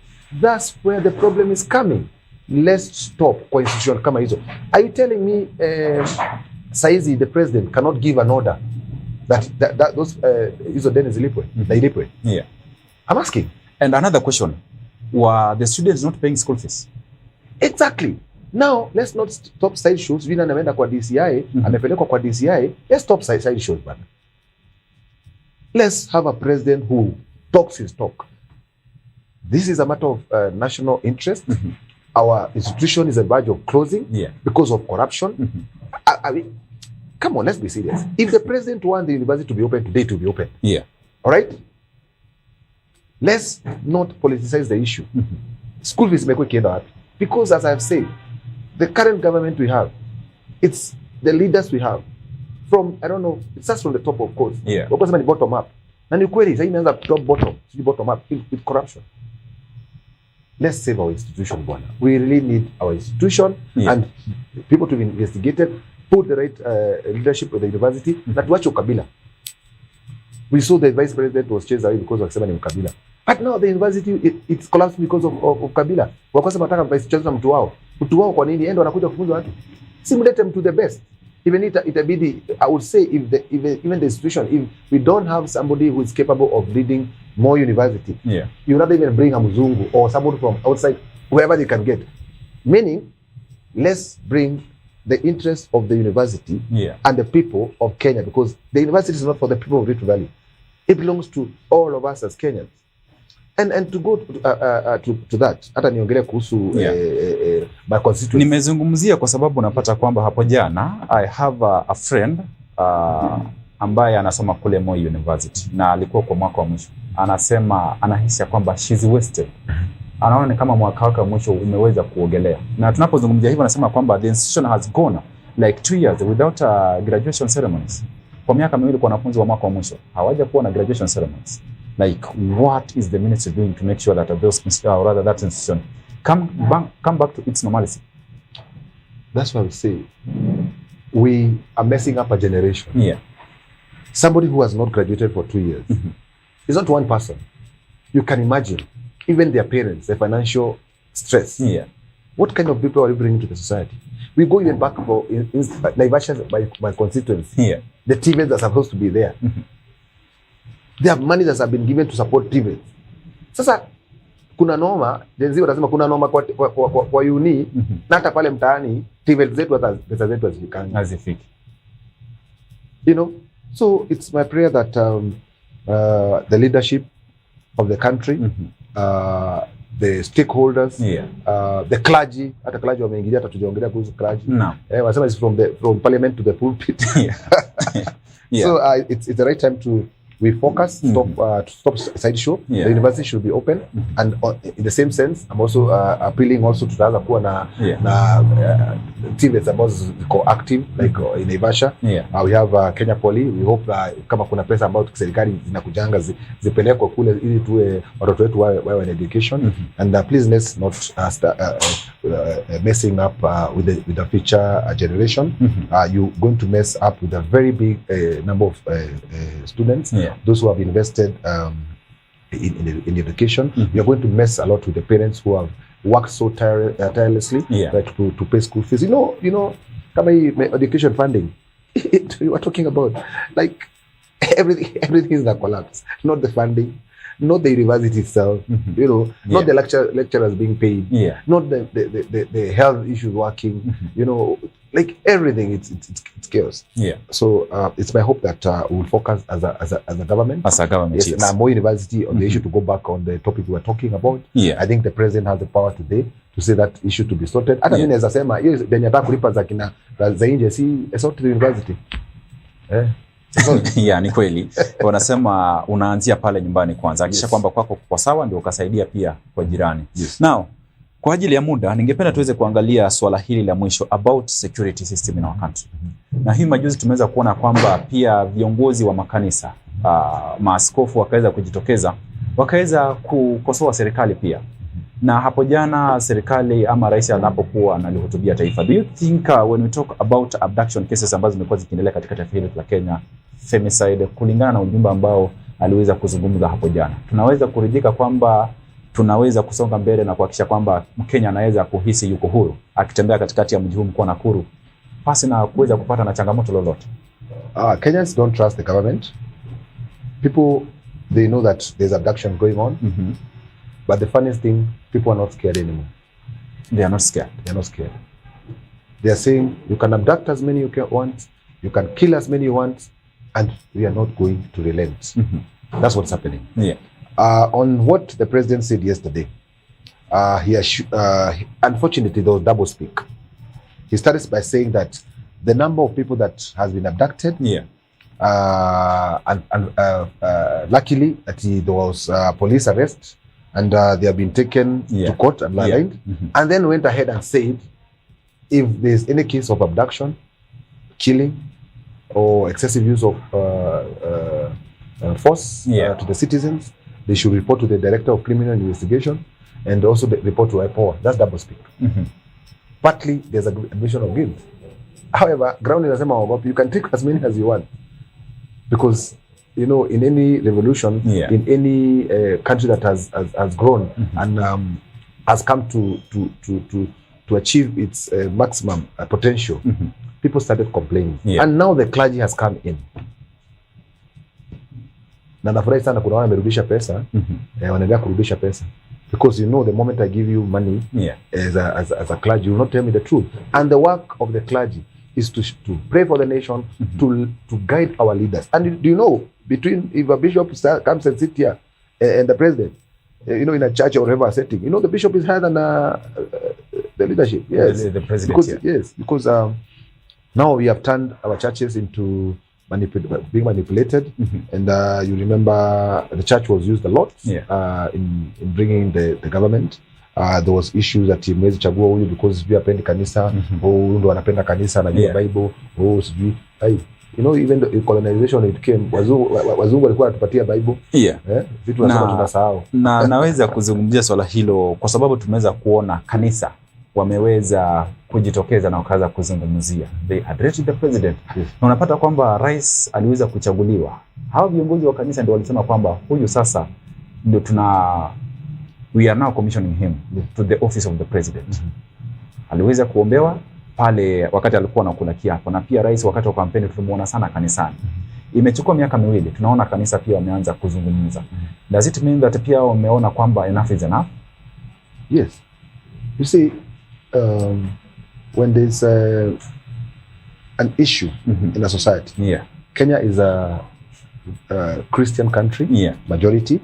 That's where the problem is coming. Let's stop kwa institution kama hizo. Are you telling me saizi the president cannot give an order that those hizo deni zilipwe na ilipwe? I'm asking. And another question, were the students not paying school fees? Exactly. Now let's not stop side shows. Vina anaenda kwa DCI, amepelekwa kwa DCI. Let's stop side shows, man. Let's have a president who talks his talk. This is a matter of national interest. Our institution is a verge of closing because of corruption. I mean, come on, let's be serious. If the president wants the university to be open today, to be open. All right? Let's not politicize the issue. School fees make kienda wapi? Because as I've said, the current government we have, it's the leaders we have. From, I don't know, it starts from the top, of course. Because when bottom up. And you query, say top bottom up with corruption. Let's save our institution, Bwana. We really need our institution and people to be investigated, put the right leadership of the university, na tuache ukabila. We saw the vice president was chased away because of wakisema ni ukabila. But now the university, it's collapsed because of ukabila. Wakasema wataka vice chancellor mtu wao. Mtu wao kwa nini? Endo wanakuja kufunza watu. Simulate them to the best. Even itabidi, I would say, even the institution, if we don't have somebody who is capable of leading more university, you not even bring a Muzungu or somebody from outside, whoever they can get. Meaning, let's bring the interest of the university and the people of Kenya, because the university is not for the people of Rift Valley. It belongs to all of us as Kenyans. And to go to that, hata niongelea kuhusu my constituency. Nimezungumzia kwa sababu napata kwamba hapo jana I have a friend ambaye anasoma kule Moi University na alikuwa kwa mwaka wa mwisho. Anasema anahisi kwamba she's wasted anaona ni kama mwaka wake mwisho umeweza kuogelea. Na tunapozungumzia hivyo nasema kwamba the institution has gone like 2 years without graduation ceremonies. Kwa miaka miwili kwa wanafunzi wa mwaka wa mwisho hawaja kuwa na graduation ceremonies. Like what is the ministry doing to make sure that those or rather that institution come back to its normalcy? That's what I say. We are messing up a generation. Yeah. Somebody who has not graduated for 2 years. It's not one person. You can imagine, even their parents, their financial stress. Yeah. What kind of people are you bringing to the society? We go even back for Naivasha, my constituency. Yeah. The TVETs are supposed to be there. There are money that have been given to support TVETs. Sasa kuna noma, jenzi watasema kuna noma kwa uni, na hata pale mtaani TVETs zetu pesa zetu hazifiki. You know, so it's my prayer that the leadership of the country, the stakeholders, the clergy, hata clergy wameingilia, hata tujaongelea kuhusu clergy. No. Wasema is from parliament to the pulpit. So it's the right time to focus, stop sideshow. The university should be open, and in the same sense, I'm also appealing also to the kuwa na team that's ziko active like in Naivasha. We have Kenya Poly. We hope kama kuna pesa ambayo serikali zinakujanga zipelekwe kule ili tuwe watoto wetu wawe in education, and please let's not messing up with the future generation. You're going to mess up with a very big number of students. Those who have invested in education. You're going to mess a lot with the parents who have worked so tirelessly to pay school fees. You know, kama education funding, we were talking about like everything is in a collapse. Not the funding, not the university itself, you know, not the lecturers being paid, not the health issues working, you know, like everything, it's chaos. So it's my hope that we'll focus as a government. As a government, yes. More university on the issue, to go back on the topic we were talking about. I think the president has the power today to say that issue to be sorted. Hata mimi naweza sema hiyo yenye nataka kulipa za nje si sort the university. Ni kweli. Wanasema unaanzia pale nyumbani kwanza. Hakikisha kwamba kwako kwa sawa ndio ukasaidia pia kwa jirani. Now, kwa ajili ya muda ningependa tuweze kuangalia swala hili la mwisho about security system in our country. Na hii majuzi tumeweza kuona kwamba pia viongozi wa makanisa, maaskofu wakaweza kujitokeza, wakaweza kukosoa serikali pia. Na hapo jana serikali ama rais anapokuwa analihutubia taifa, do you think when we talk about abduction cases ambazo zimekuwa zikiendelea katika taifa hili la Kenya, femicide, kulingana na ujumbe ambao aliweza kuzungumza hapo jana, tunaweza kuridhika kwamba tunaweza kusonga mbele na kuhakikisha kwamba Mkenya anaweza kuhisi yuko huru akitembea katikati ya mji huu mkuu Nakuru pasi na kuweza kupata na changamoto lolote? Kenyans don't trust the government. People, they know that there's abduction going on. But the funniest thing, people are not scared anymore. They are not scared. They are not scared. They are saying, you can abduct as many you want, you can kill as many you want, and we are not going to relent. That's what's happening. On what the president said yesterday, unfortunately, there was double speak. He started by saying that the number of people that has been abducted, luckily that there was police arrest, and they have been taken to court and lined, and then went ahead and said, if there's any case of abduction, killing, or excessive use of force to the citizens, they should report to the Director of Criminal Investigation and also report to IPOA. That's double speak. Partly, there's an admission of guilt. However, ground in Asema, you can take as many as you want. Because, you know, in any revolution, in any country that has grown and has come to achieve its maximum potential, people started complaining. And now the clergy has come in. Na nafurahi sana kuna wamerudisha pesa, wanaendelea kurudisha pesa. Because you know, the moment I give you money as a clergy, you will not tell me the truth. And the work of the clergy is to pray for the nation, to guide our leaders. And do you know, between if a bishop comes and sit here and the president, you know, in a church or whatever setting, you know, the bishop is higher than the leadership. Yes, the president. Because, because now we have turned our churches into being manipulated. And you remember the church was used a lot in bringing the government. There was issues that imewezi chagua huyu because sijui apendi kanisa, huyu ndo anapenda kanisa na Bible, sijui you know, even the colonization it came, wazungu walikuwa wanatupatia Bible. Vitu nasema tunasahau. Na naweza kuzungumzia swala hilo kwa sababu tumeweza kuona kanisa wameweza kujitokeza na wakaanza kuzungumzia. They addressed the president. Na unapata kwamba rais aliweza kuchaguliwa. Hao viongozi wa kanisa ndio walisema kwamba huyu sasa ndio we are now commissioning him to the office of the president. Aliweza kuombewa pale wakati alikuwa anakula kiapo, na pia rais wakati wa kampeni tulimuona sana kanisani. Imechukua miaka 2 tunaona kanisa pia wameanza kuzungumza. Does it mean that pia wameona kwamba enough is enough? Yes. You see, when there's an issue in a society, Kenya is a Christian country, majority.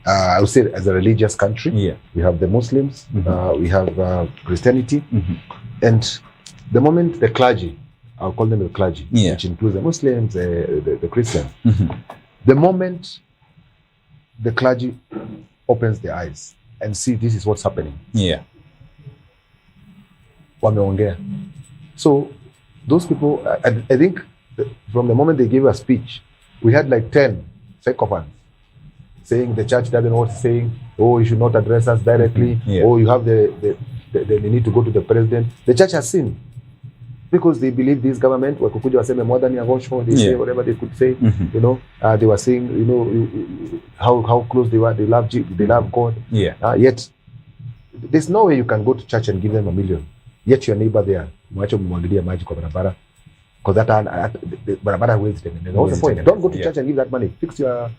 I would say as a religious country. We have the Muslims, we have Christianity, and the moment the clergy, I'll call them the clergy, which includes the Muslims, the Christians, the moment the clergy opens their eyes and see this is what's happening, wameongea. So those people, I think from the moment they gave a speech, we had like 10 sycophants saying the church doesn't know what it's saying. Oh, you should not address us directly. Oh, you have the need to go to the president. The church has seen, because they believe this government, wakukuja waseme more than agosho, they say whatever they could say. You know, they were saying, you know, how close they were. They love God. Yet there's no way you can go to church and give them $1 million. Yet your neighbor there, mwacho mwagilia maji kwa barabara. Because that barabara waste them. What's the point? Don't go to church and give that money. Fix your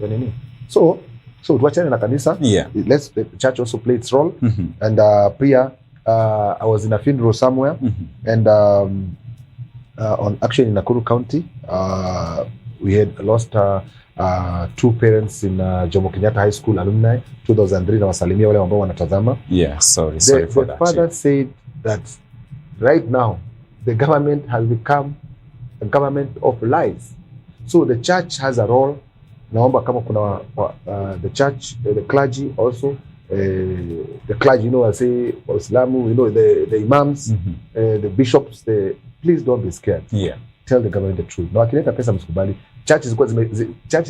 nini. So tuachane na kanisa. Let's the church also play its role. And Priya, I was in a funeral somewhere, and on actually in Nakuru County, we had lost 2 parents in Jomo Kenyatta High School alumni 2003 na wasalimia wale ambao wanatazama. Sorry for that. The father said that right now the government has become a government of lies. So the church has a role. Naomba kama kuna the church, the clergy also, the clergy, you know, I say Islamu, you know, the imams, the bishops, please don't be scared. Tell the government the truth. Na wakileta pesa msikubali. Churches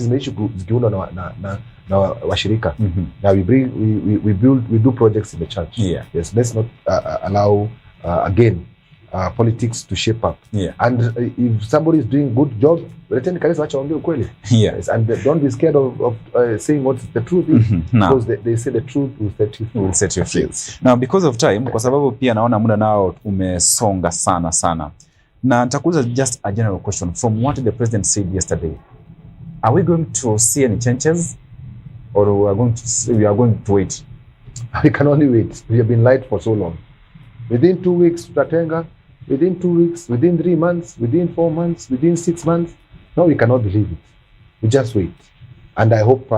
zimeishi zikiundwa na washirika. Now we do projects in the church. Yes, let's not allow again politics to shape up. And if somebody is doing good job, return kanisa wacha waambie ukweli. Yes, and don't be scared of saying what the truth is, because they say the truth will set you free. Now, because of time, kwa sababu pia naona muda nao umesonga sana. Na nitakuuliza just a general question from what the president said yesterday. Are we going to see any changes, or we are going to wait? We can only wait. We have been lied for so long. Within 2 weeks tutatenga, within 2 weeks, within 3 months, within 4 months, within 6 months. No, we cannot believe it. We just wait. And I hope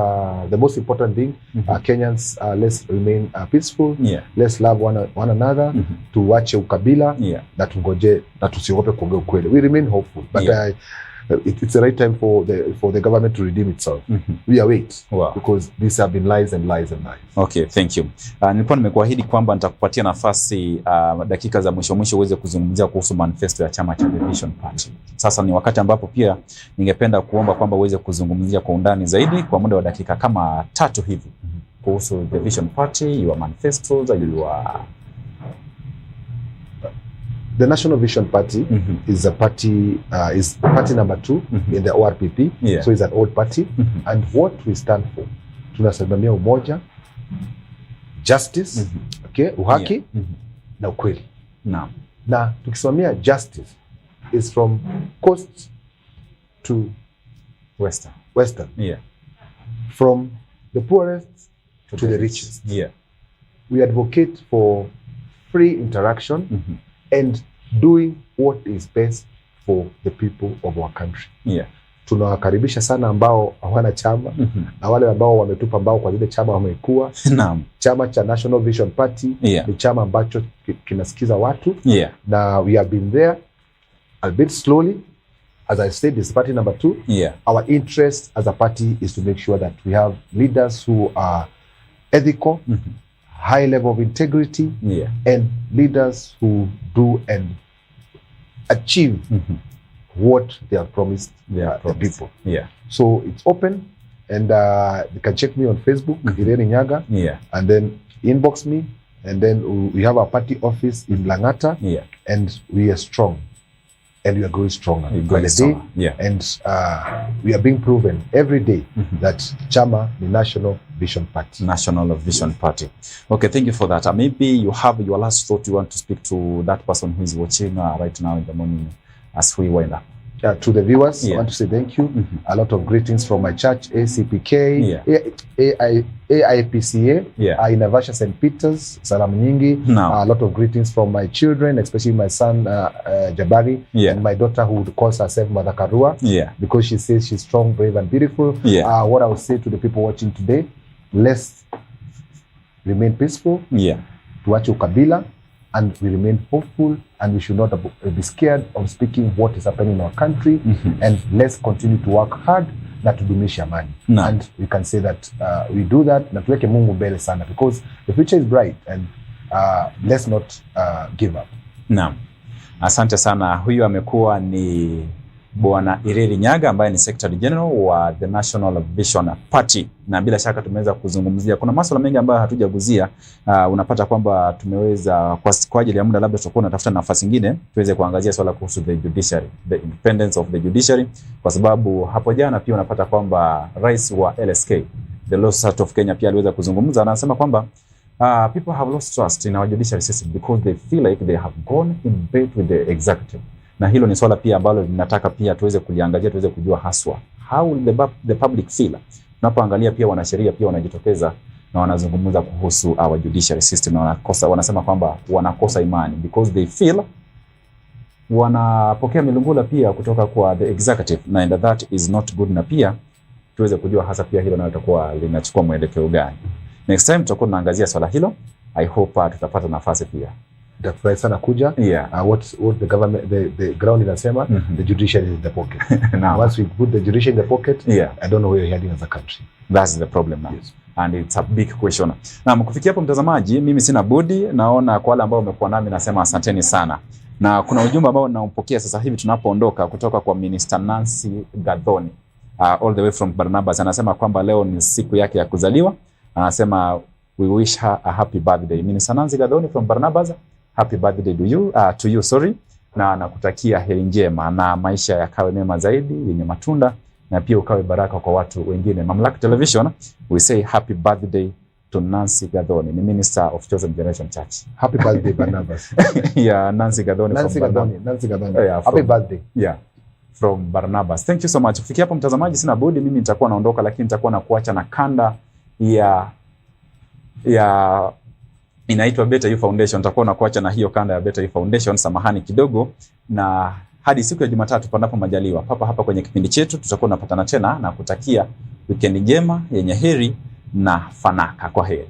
the most important thing, Kenyans, let's remain peaceful. Let's love one another. Tuwache ukabila. Na tungoje, na tusiogope kuongea ukweli. We remain hopeful. But it's the right time for the government to redeem itself. We await. Because these have been lies and lies and lies. Okay, thank you. Nilikuwa nimekuahidi kwamba nitakupatia nafasi dakika za mwisho uweze kuzungumzia kuhusu manifesto ya chama cha The Vision Party. Sasa ni wakati ambapo pia ningependa kuomba kwamba uweze kuzungumzia kwa undani zaidi kwa muda wa dakika kama 3 hivi kuhusu The Vision Party, your manifestos, The National Vision Party is a party, is party number 2 in the ORPP. So it's an old party. And what we stand for, tunasimamia umoja, justice, okay, uhaki, na ukweli. Na tukisimamia justice is from coast to western. From the poorest to the richest. We advocate for free interaction and doing what is best for the people of our country. Tunawakaribisha sana ambao hawana chama, na wale ambao wametupa mbao kwa zile chama wamekuwa. Chama cha National Vision Party ni chama ambacho kinasikiza watu. Na we have been there a bit slowly, as I said, is party number 2. Yeah. Our interest as a party is to make sure that we have leaders who are ethical, high level of integrity, and leaders who do and achieve what they have promised the people. Yeah. So it's open, and you can check me on Facebook, Irene Nyaga, and then inbox me, and then we have our party office in Langata, and we are strong, and we are growing stronger by the day, and we are being proven every day that Chama, the National Vision Party. National Vision Party. Okay, thank you for that. Maybe you have your last thought you want to speak to that person who is watching right now in the morning as we wind up. To the viewers, I want to say thank you. A lot of greetings from my church, ACPK, AIPCA, Inavasha St. Peter's, Salam Nyingi. A lot of greetings from my children, especially my son Jabari, and my daughter who calls herself Mother Karua, because she says she's strong, brave, and beautiful. What I would say to the people watching today, let's remain peaceful, tuache ukabila, and we remain hopeful, and we should not be scared of speaking what is happening in our country, and let's continue to work hard na tudumishe amani. And we can say that we do that na tuweke Mungu mbele sana, because the future is bright, and let's not give up. Naam. Asante sana. Huyu amekuwa ni Bwana Irene Nyaga ambaye ni Secretary General wa the National Vision Party, na bila shaka tumeweza kuzungumzia kuna masuala mengi ambayo hatujaguzia. Unapata kwamba tumeweza kwa ajili ya muda labda tutakuwa tunatafuta nafasi nyingine tuweze kuangazia swala kuhusu the judiciary, the independence of the judiciary, kwa sababu hapo jana pia unapata kwamba rais wa LSK, the Law Society of Kenya, pia aliweza kuzungumza na anasema kwamba people have lost trust in our judiciary system because they feel like they have gone in bed with the executive. Na hilo ni swala pia ambalo ninataka pia tuweze kuliangazia, tuweze kujua haswa how will the public feel. Tunapoangalia pia wanasheria pia wanajitokeza na wanazungumza kuhusu our judiciary system, na wanasema kwamba wanakosa imani because they feel wanapokea milungula pia kutoka kwa the executive, and that is not good. Na pia tuweze kujua hasa pia hilo nalo litakuwa linachukua mwelekeo gani. Next time tutakuwa tunaangazia swala hilo. I hope tutapata nafasi pia. That's sana kuja. What the government, the ground inasema, the judiciary is in the pocket. Once we put the judiciary in the pocket, I don't know where we're heading as a country. That's the problem now. Yes. And it's a big question. Na kufikia hapo mtazamaji, mimi sina budi, naona kwa wale ambao wamekuwa nami nasema asanteni sana. Na kuna ujumbe ambao naupokea sasa hivi tunapoondoka kutoka kwa Minister Nancy Gathoni, all the way from Barnabas. Anasema kwamba leo ni siku yake ya kuzaliwa. Anasema we wish her a happy birthday. Minister Nancy Gathoni from Barnabas, happy birthday to you, na nakutakia heri njema na maisha yakawe mema zaidi yenye matunda, na pia ukawe baraka kwa watu wengine. Mamlaka Television, we say happy birthday to Nancy Gathoni, the Minister of Chosen Generation Church. Happy birthday Barnabas. Nancy Gathoni from Barnabas. Nancy Gathoni. Happy birthday. From Barnabas. Thank you so much. Kufikia hapo mtazamaji, sina budi, mimi nitakuwa naondoka, lakini nitakuwa na kuacha na kanda ya inaitwa Better You Foundation. Nitakuwa na kuacha na hiyo kanda ya Better You Foundation, samahani kidogo, na hadi siku ya Jumatatu panapo majaliwa hapa kwenye kipindi chetu tutakuwa tunapatana tena, na kutakia weekend njema yenye heri na fanaka. Kwa heri.